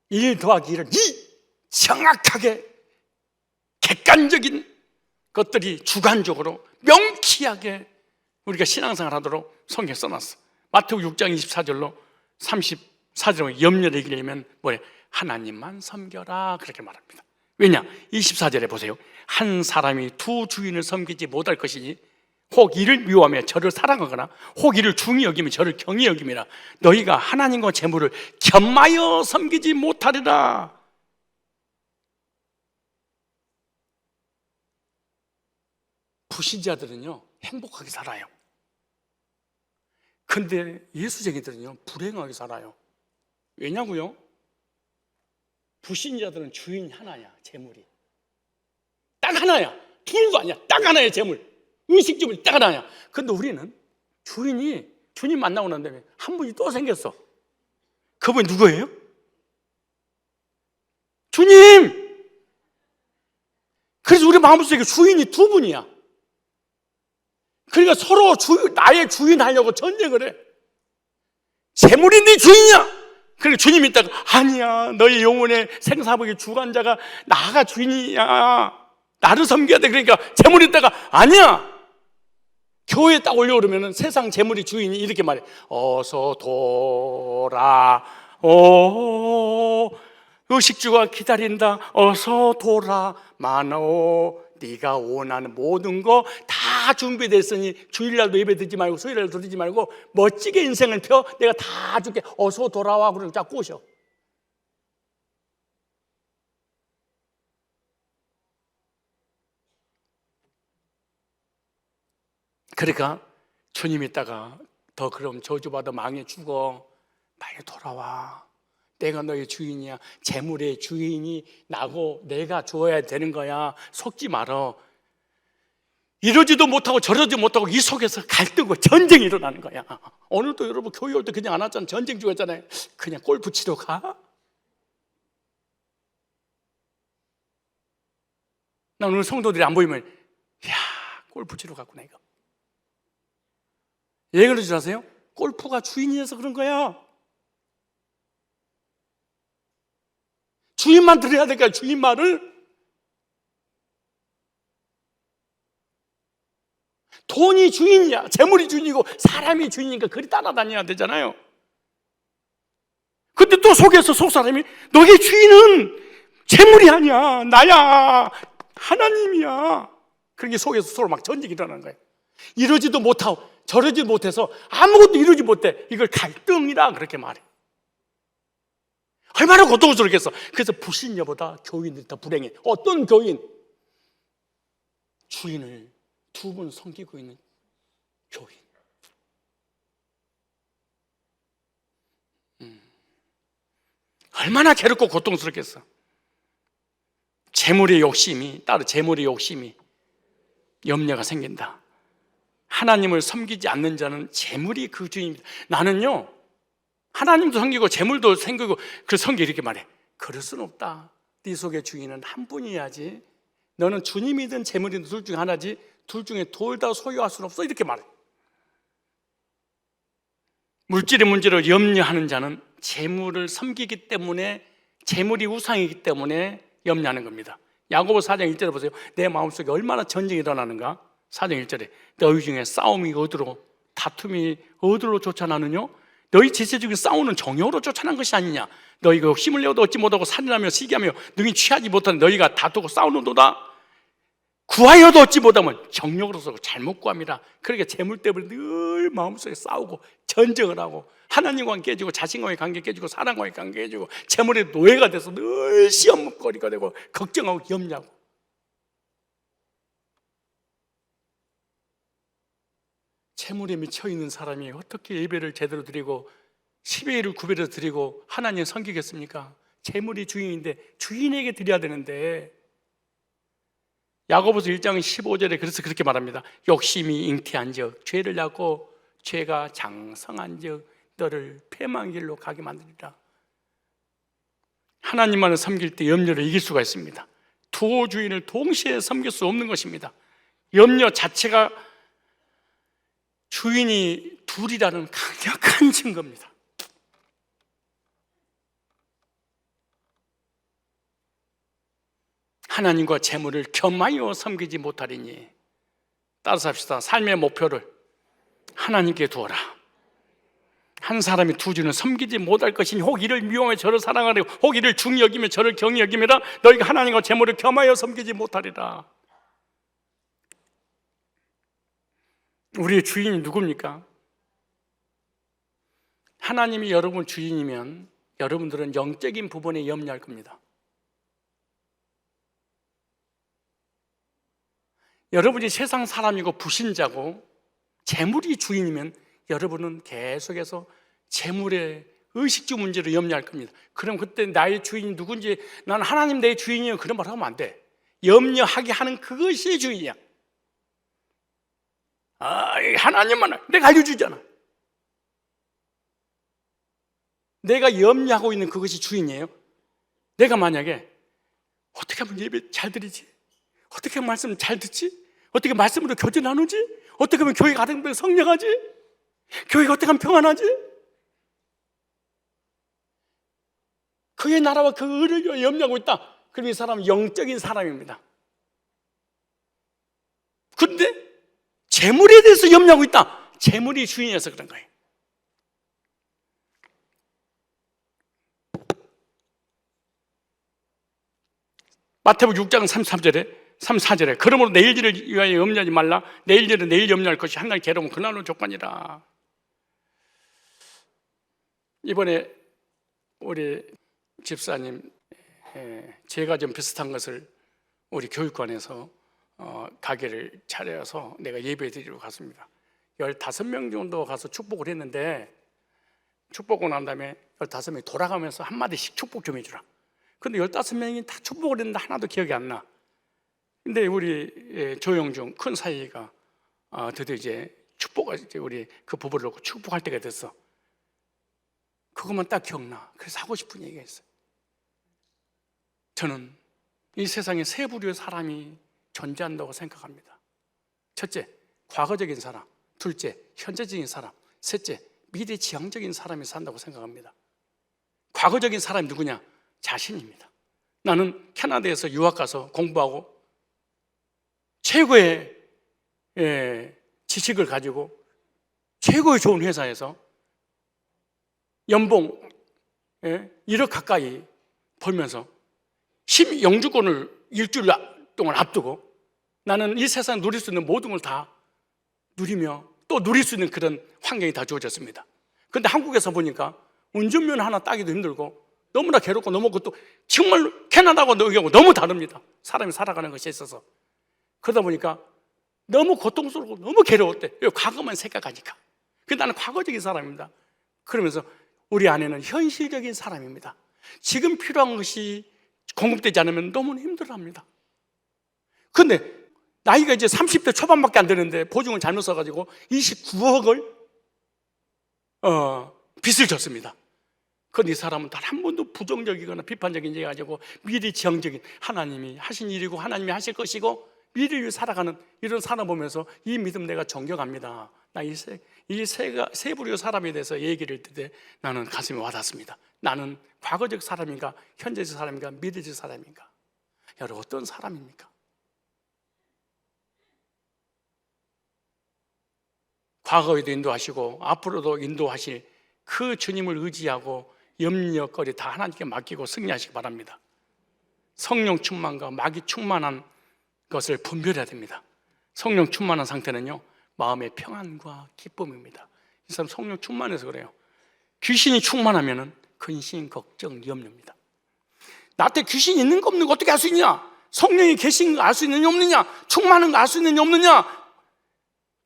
1 더하기 1은 2! 정확하게 객관적인 것들이 주관적으로 명쾌하게 우리가 신앙생활 하도록 성경에 써놨어. 마태복음 6장 24절로 34절로 염려를 이기려면 뭐래? 하나님만 섬겨라 그렇게 말합니다. 왜냐? 24절에 보세요. 한 사람이 두 주인을 섬기지 못할 것이니 혹 이를 미워하며 저를 사랑하거나 혹 이를 중히 여기며 저를 경히 여김이라. 너희가 하나님과 재물을 겸하여 섬기지 못하리라. 불신자들은요 행복하게 살아요. 근데 예수쟁이들은요 불행하게 살아요. 왜냐고요? 불신자들은 주인이 하나야. 재물이 딱 하나야. 둘도 아니야. 딱 하나야. 재물, 의식주물이 딱 하나야. 근데 우리는 주님 만나고 난 다음에 한 분이 또 생겼어. 그분이 누구예요? 주님! 그래서 우리 마음속에 주인이 두 분이야. 그러니까 서로 나의 주인 하려고 전쟁을 해. 재물이 네 주인이야. 그러니까 주님이 있다가 아니야, 너희 영혼의 생사복의 주관자가 나가 주인이야. 나를 섬겨야 돼. 그러니까 재물이 있다가 아니야. 교회에 딱 올려오르면 세상 재물이 주인이 이렇게 말해. 어서 돌아오, 의식주가 기다린다. 어서 돌아 마노. 네가 원하는 모든 거 다 준비됐으니 주일날도 예배 드리지 말고 수요일날도 드리지 말고 멋지게 인생을 펴. 내가 다 줄게. 어서 돌아와. 그러고 쫙 꼬셔. 그러니까 주님 있다가 더 그럼 저주받아 망해 죽어. 빨리 돌아와. 내가 너의 주인이야. 재물의 주인이 나고 내가 주어야 되는 거야. 속지 말어. 이러지도 못하고 저러지도 못하고 이 속에서 갈등과 전쟁이 일어나는 거야. 오늘도 여러분 교회 올 때 그냥 안 왔잖아요. 전쟁 중이었잖아요. 그냥 골프 치러 가? 나 오늘 성도들이 안 보이면 야, 골프 치러 갔구나 이거. 왜 그러지 아세요? 골프가 주인이어서 그런 거야. 주인만 들어야 될까? 주인 말을. 돈이 주인이야. 재물이 주인이고 사람이 주인이니까 그리 따라다녀야 되잖아요. 근데 또 속에서 속 사람이 너의 주인은 재물이 아니야. 나야. 하나님이야. 그렇게 속에서 서로 막 전쟁이 일어나는 거예요. 이러지도 못하고 저러지도 못해서 아무것도 이루지 못해. 이걸 갈등이라 그렇게 말해. 얼마나 고통스럽겠어. 그래서 불신자보다 교인들이 더 불행해. 어떤 교인? 주인을 두 분 섬기고 있는 교인. 얼마나 괴롭고 고통스럽겠어. 재물의 욕심이 염려가 생긴다. 하나님을 섬기지 않는 자는 재물이 그 주인입니다. 나는요 하나님도 섬기고 재물도 섬기고 그 성경이 이렇게 말해. 그럴 수는 없다. 네 속의 주인은 한 분이야지. 너는 주님이든 재물이든 둘 중에 하나지 둘 중에 둘 다 소유할 수는 없어. 이렇게 말해. 물질의 문제로 염려하는 자는 재물을 섬기기 때문에, 재물이 우상이기 때문에 염려하는 겁니다. 야고보 4장 1절에 보세요. 내 마음속에 얼마나 전쟁이 일어나는가. 4장 1절에 너희 중에 싸움이 어디로, 다툼이 어디로 쫓아나느냐? 너희 지체 중에 싸우는 정욕으로 쫓아난 것이 아니냐? 너희가 힘을 내어도 얻지 못하고 살인하며 시기하며 능히 취하지 못하는 너희가 다투고 싸우는도다. 구하여도 얻지 못하면 정욕으로서 잘못 구함이라. 그러니까 재물 때문에 늘 마음속에 싸우고 전쟁을 하고 하나님과는 깨지고 자신과의 관계 깨지고 사람과의 관계 깨지고 재물의 노예가 돼서 늘 시험거리가 되고 걱정하고 염려하고. 재물에 미쳐있는 사람이 어떻게 예배를 제대로 드리고 10의 1을 구별해서 드리고 하나님 섬기겠습니까? 재물이 주인인데 주인에게 드려야 되는데, 야고보서 1장 15절에 그래서 그렇게 말합니다. 욕심이 잉태한즉 죄를 낳고 죄가 장성한즉 너를 패망의 길로 가게 만들리라. 하나님만을 섬길 때 염려를 이길 수가 있습니다. 두 주인을 동시에 섬길 수 없는 것입니다. 염려 자체가 주인이 둘이라는 강력한 증거입니다. 하나님과 재물을 겸하여 섬기지 못하리니, 따라서 합시다. 삶의 목표를 하나님께 두어라. 한 사람이 두 주는 섬기지 못할 것이니 혹 이를 미워하며 저를 사랑하리고 혹 이를 중히 여기며 저를 경히 여기매라. 너희가 하나님과 재물을 겸하여 섬기지 못하리라. 우리의 주인이 누굽니까? 하나님이 여러분 주인이면 여러분들은 영적인 부분에 염려할 겁니다. 여러분이 세상 사람이고 불신자고 재물이 주인이면 여러분은 계속해서 재물의 의식주 문제로 염려할 겁니다. 그럼 그때 나의 주인이 누군지, 난 하나님 내 주인이요, 그런 말 하면 안 돼. 염려하게 하는 그것이 주인이야. 하나님만 내가 알려주잖아. 내가 염려하고 있는 그것이 주인이에요. 내가 만약에 어떻게 하면 예배 잘 드리지? 어떻게 하면 말씀 잘 듣지? 어떻게 말씀으로 교제 나누지? 어떻게 하면 교회 가정들 성령하지? 교회가 어떻게 하면 평안하지? 그의 나라와 그 의를 염려하고 있다. 그럼 이 사람은 영적인 사람입니다. 그런데 재물에 대해서 염려하고 있다. 재물이 주인이어서 그런 거예요. 마태복음 6장 34절에 그러므로 내일 일을 위하여 염려하지 말라. 내일 일은 내일 염려할 것이 한날 괴로운 그날로 족반이라. 이번에 우리 집사님 제가 좀 비슷한 것을 우리 교육관에서 가게를 차려서 내가 예배 드리러 갔습니다. 15명 정도 가서 축복을 했는데, 축복을 난 다음에 15명이 돌아가면서 한마디씩 축복 좀 해주라. 근데 15명이 다 축복을 했는데 하나도 기억이 안 나. 근데 우리 조영중 큰 사이가 드디어 이제 우리 그 부부를 놓고 축복할 때가 됐어. 그것만 딱 기억나. 그래서 하고 싶은 얘기가 있어요. 저는 이 세상에 세 부류의 사람이 존재한다고 생각합니다. 첫째, 과거적인 사람. 둘째, 현재적인 사람. 셋째, 미래지향적인 사람이 산다고 생각합니다. 과거적인 사람이 누구냐? 자신입니다. 나는 캐나다에서 유학 가서 공부하고 최고의 지식을 가지고 최고의 좋은 회사에서 연봉 1억 가까이 벌면서 영주권을 일주일 동안 앞두고 나는 이 세상에 누릴 수 있는 모든 걸 다 누리며 또 누릴 수 있는 그런 환경이 다 주어졌습니다. 그런데 한국에서 보니까 운전면허 하나 따기도 힘들고 너무나 괴롭고 너무 또 정말 캐나다하고 여기하고 너무 다릅니다. 사람이 살아가는 것에 있어서. 그러다 보니까 너무 고통스럽고 너무 괴로웠대. 과거만 생각하니까. 근데 나는 과거적인 사람입니다. 그러면서 우리 아내는 현실적인 사람입니다. 지금 필요한 것이 공급되지 않으면 너무 힘들어합니다. 근데 나이가 이제 30대 초반밖에 안 되는데 보증을 잘못 써가지고 29억을 빚을 졌습니다. 그런데 이 사람은 단 한 번도 부정적이거나 비판적인 얘기 가지고 미래지향적인, 하나님이 하신 일이고 하나님이 하실 것이고 미래를 위해 살아가는 이런 사람 보면서 이 믿음 내가 존경합니다. 나 이 세 부류의 사람에 대해서 얘기를 듣때 나는 가슴이 와닿습니다. 나는 과거적 사람인가, 현재적 사람인가, 미래적 사람인가? 여러분 어떤 사람입니까? 과거에도 인도하시고 앞으로도 인도하실 그 주님을 의지하고 염려거리 다 하나님께 맡기고 승리하시기 바랍니다. 성령 충만과 마귀 충만한 것을 분별해야 됩니다. 성령 충만한 상태는요, 마음의 평안과 기쁨입니다. 이 사람 성령 충만해서 그래요. 귀신이 충만하면은 근심, 걱정, 염려입니다. 나한테 귀신이 있는 거 없는 거 어떻게 알 수 있냐? 성령이 계신 거 알 수 있느냐 없느냐? 충만한 거 알 수 있느냐 없느냐?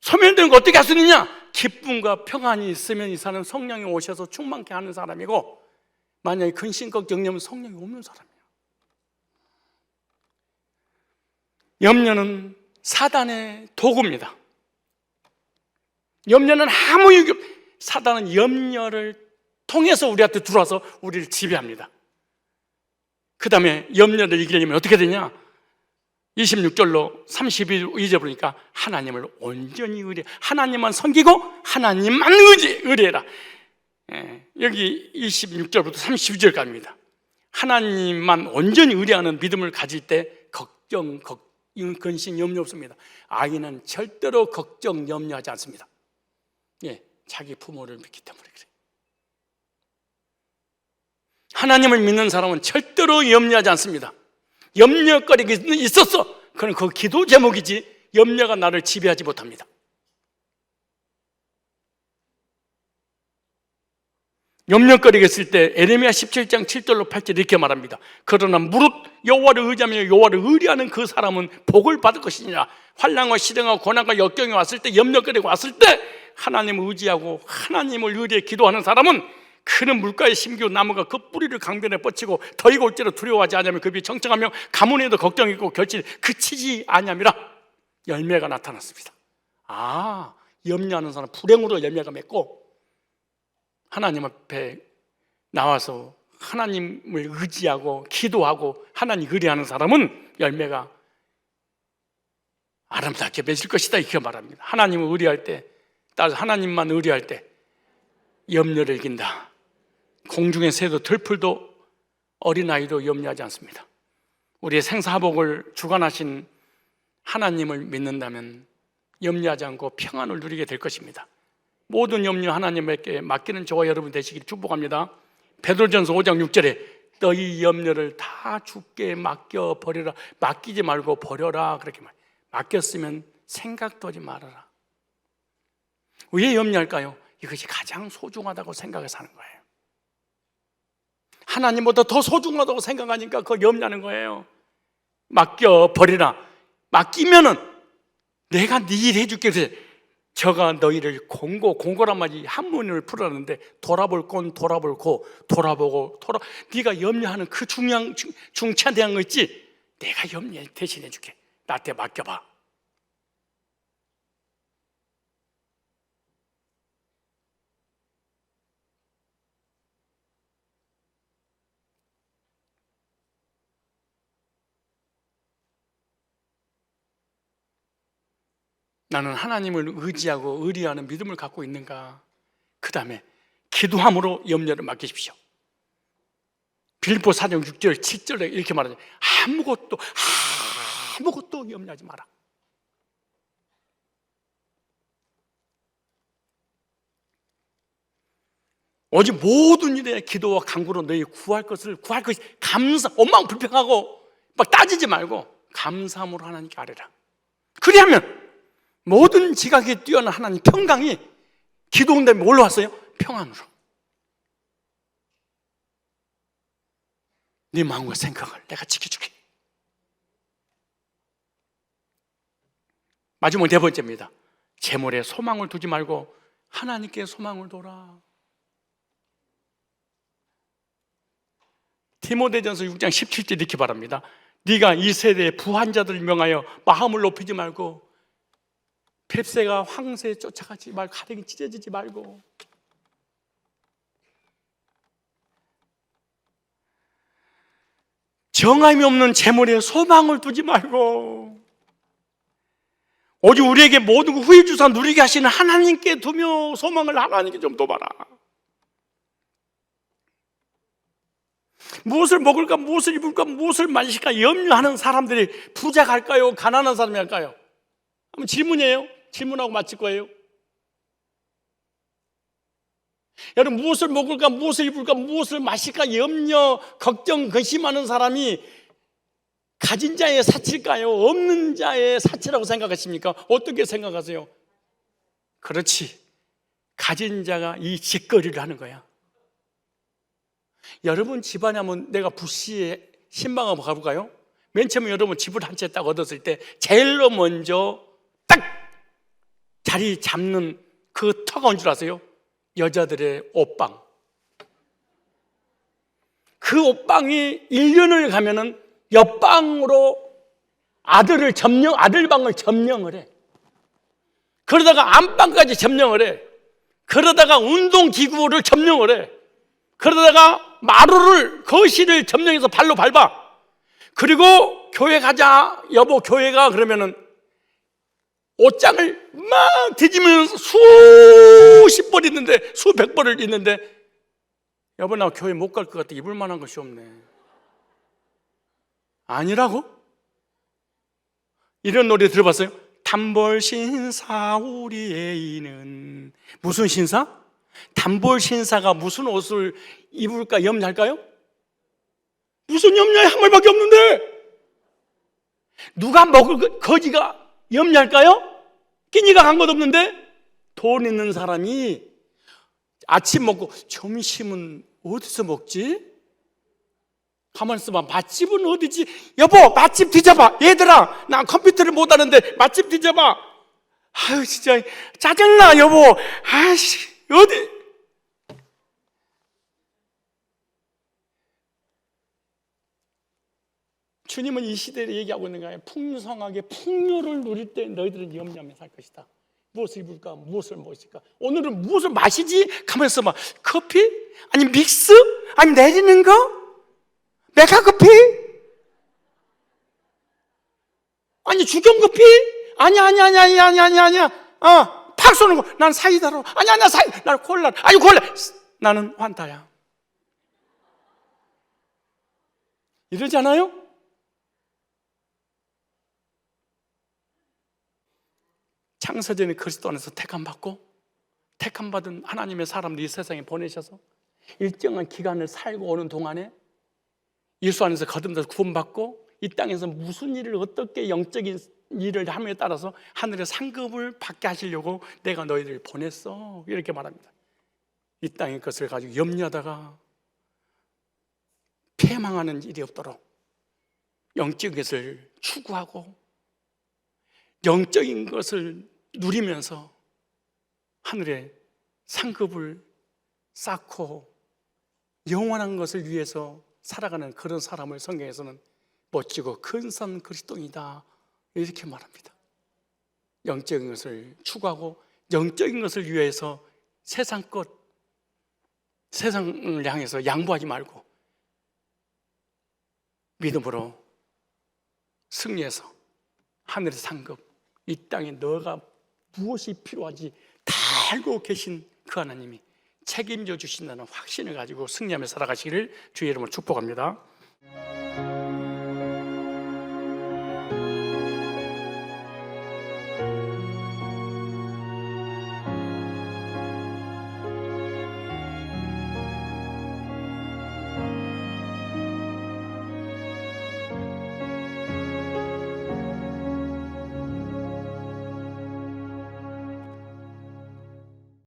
소멸되는 거 어떻게 알 수 있느냐? 기쁨과 평안이 있으면 이 사람은 성령이 오셔서 충만케 하는 사람이고, 만약에 근심 걱정 염려면 성령이 없는 사람이에요. 염려는 사단의 도구입니다. 염려는 아무 이유 없, 사단은 염려를 통해서 우리한테 들어와서 우리를 지배합니다. 그 다음에 염려를 이기려면 어떻게 되냐? 26절로 32절 보니까 하나님을 온전히 의뢰, 하나님만 섬기고 하나님만 의뢰해라. 여기 26절부터 32절 갑니다. 하나님만 온전히 의뢰하는 믿음을 가질 때 걱정, 근심, 염려 없습니다. 아이는 절대로 걱정, 염려하지 않습니다. 자기 부모를 믿기 때문에 그래요. 하나님을 믿는 사람은 절대로 염려하지 않습니다. 염려거리가 있었어, 그건 그 기도 제목이지 염려가 나를 지배하지 못합니다. 염려거리가 있을 때 에레미야 17장 7절로 8절 이렇게 말합니다. 그러나 무릇 여호와를 의지하며 여호와를 의뢰하는 그 사람은 복을 받을 것이니라. 환난과 시련과 고난과 역경이 왔을 때, 염려거리가 왔을 때 하나님을 의지하고 하나님을 의뢰해 기도하는 사람은 그는 물가에 심기고 나무가 그 뿌리를 강변에 뻗치고 더위가 올지라 두려워하지 않으며 그 빛 청청하며 가뭄에도 걱정이 있고 결실이 그치지 아니함이라. 열매가 나타났습니다. 염려하는 사람 불행으로 열매가 맺고, 하나님 앞에 나와서 하나님을 의지하고 기도하고 하나님 의뢰하는 사람은 열매가 아름답게 맺을 것이다, 이렇게 말합니다. 하나님을 의뢰할 때, 따라서 하나님만 의뢰할 때 염려를 이긴다. 공중의 새도 들풀도 어린아이도 염려하지 않습니다. 우리의 생사복을 주관하신 하나님을 믿는다면 염려하지 않고 평안을 누리게 될 것입니다. 모든 염려 하나님께 맡기는 저와 여러분 되시길 축복합니다. 베드로전서 5장 6절에 너희 염려를 다 주께 맡겨버려라. 맡기지 말고 버려라, 그렇게 말해요. 맡겼으면 생각도 하지 말아라. 왜 염려할까요? 이것이 가장 소중하다고 생각해서 하는 거예요. 하나님보다 더 소중하다고 생각하니까 그거 염려하는 거예요. 맡겨버리라. 맡기면은 내가 네 일 해줄게. 그래서 저가 너희를 공고란 말이 한문을 풀었는데, 돌아볼 건 돌아보고 네가 염려하는 그 중차대한 거 있지? 내가 염려 대신해 줄게. 나한테 맡겨봐. 나는 하나님을 의지하고 의뢰하는 믿음을 갖고 있는가? 그 다음에 기도함으로 염려를 맡기십시오. 빌립보 4장 6절 7절에 이렇게 말하죠. 아무것도 염려하지 마라. 오직 모든 일에 기도와 간구로 너희 구할 것이 감사, 원망 불평하고 막 따지지 말고 감사함으로 하나님께 아뢰라. 그리하면 모든 지각에 뛰어난 하나님 평강이 기도 응답이 뭘로 왔어요? 평안으로. 네 마음과 생각을 내가 지켜줄게. 마지막 네 번째입니다. 재물에 소망을 두지 말고 하나님께 소망을 둬라. 디모데전서 6장 17절 이렇게 말합니다. 네가 이 세대의 부한 자들을 명하여 마음을 높이지 말고 뱁새가 황새에 쫓아가지 말고 가랭이 찢어지지 말고 정함이 없는 재물에 소망을 두지 말고 오직 우리에게 모든 걸 후히 주사 누리게 하시는 하나님께 두며 소망을 하나님께 좀 둬봐라. 무엇을 먹을까, 무엇을 입을까, 무엇을 마실까 염려하는 사람들이 부자가 할까요? 가난한 사람이 할까요? 한번 질문이에요. 질문하고 마칠 거예요. 여러분, 무엇을 먹을까, 무엇을 입을까, 무엇을 마실까 염려, 걱정, 근심하는 사람이 가진 자의 사치일까요? 없는 자의 사치라고 생각하십니까? 어떻게 생각하세요? 그렇지. 가진 자가 이 짓거리를 하는 거야. 여러분 집안에 하면 내가 부시에 신방 한번 가볼까요? 맨 처음에 여러분 집을 한 채 딱 얻었을 때 제일로 먼저 딱 자리 잡는 그 터가 온 줄 아세요? 여자들의 옷방. 그 옷방이 1년을 가면은 옆방으로 아들방을 점령을 해. 그러다가 안방까지 점령을 해. 그러다가 운동기구를 점령을 해. 그러다가 마루를, 거실을 점령해서 발로 밟아. 그리고 교회 가자, 여보, 교회가 그러면은 옷장을 막 뒤지면서 수십 벌 있는데, 수백 벌을 있는데, 여보, 나 교회 못 갈 것 같아. 입을 만한 것이 없네. 아니라고? 이런 노래 들어봤어요? 단벌 신사 우리의 이는. 무슨 신사? 단벌 신사가 무슨 옷을 입을까 염려할까요? 무슨 염려에 한 벌밖에 없는데 누가 먹을 거지가 염려할까요? 끼니가 간 것 없는데 돈 있는 사람이 아침 먹고 점심은 어디서 먹지? 가만히 있어봐. 맛집은 어디지? 여보, 맛집 뒤져봐. 얘들아, 나 컴퓨터를 못 하는데 맛집 뒤져봐. 아유, 진짜 짜증나, 여보. 아이씨, 어디? 주님은 이 시대를 얘기하고 있는 거예요. 풍성하게 풍요를 누릴 때 너희들은 염려하며 살 것이다. 무엇을 입을까? 무엇을 먹을까? 오늘은 무엇을 마시지? 가만히 있어봐. 커피? 아니 믹스? 아니 내리는 거? 메가커피? 아니 죽경커피? 아니야. 팍 쏘는 거. 난 사이다로. 아니야, 난 콜라. 아니 콜라. 나는 환타야. 이러잖아요? 창세전에 그리스도 안에서 택함받은 하나님의 사람들이 이 세상에 보내셔서 일정한 기간을 살고 오는 동안에 예수 안에서 거듭나서 구원받고 이 땅에서 무슨 일을 어떻게 영적인 일을 함에 따라서 하늘의 상급을 받게 하시려고 내가 너희들을 보냈어, 이렇게 말합니다. 이 땅의 것을 가지고 염려하다가 패망하는 일이 없도록 영적인 것을 추구하고 영적인 것을 누리면서 하늘의 상급을 쌓고 영원한 것을 위해서 살아가는 그런 사람을 성경에서는 멋지고 근사한 그리스도인이다, 이렇게 말합니다. 영적인 것을 추구하고 영적인 것을 위해서 세상을 향해서 양보하지 말고 믿음으로 승리해서 하늘의 상급, 이 땅에 너가 무엇이 필요한지 다 알고 계신 그 하나님이 책임져 주신다는 확신을 가지고 승리하며 살아가시기를 주의 이름으로 축복합니다.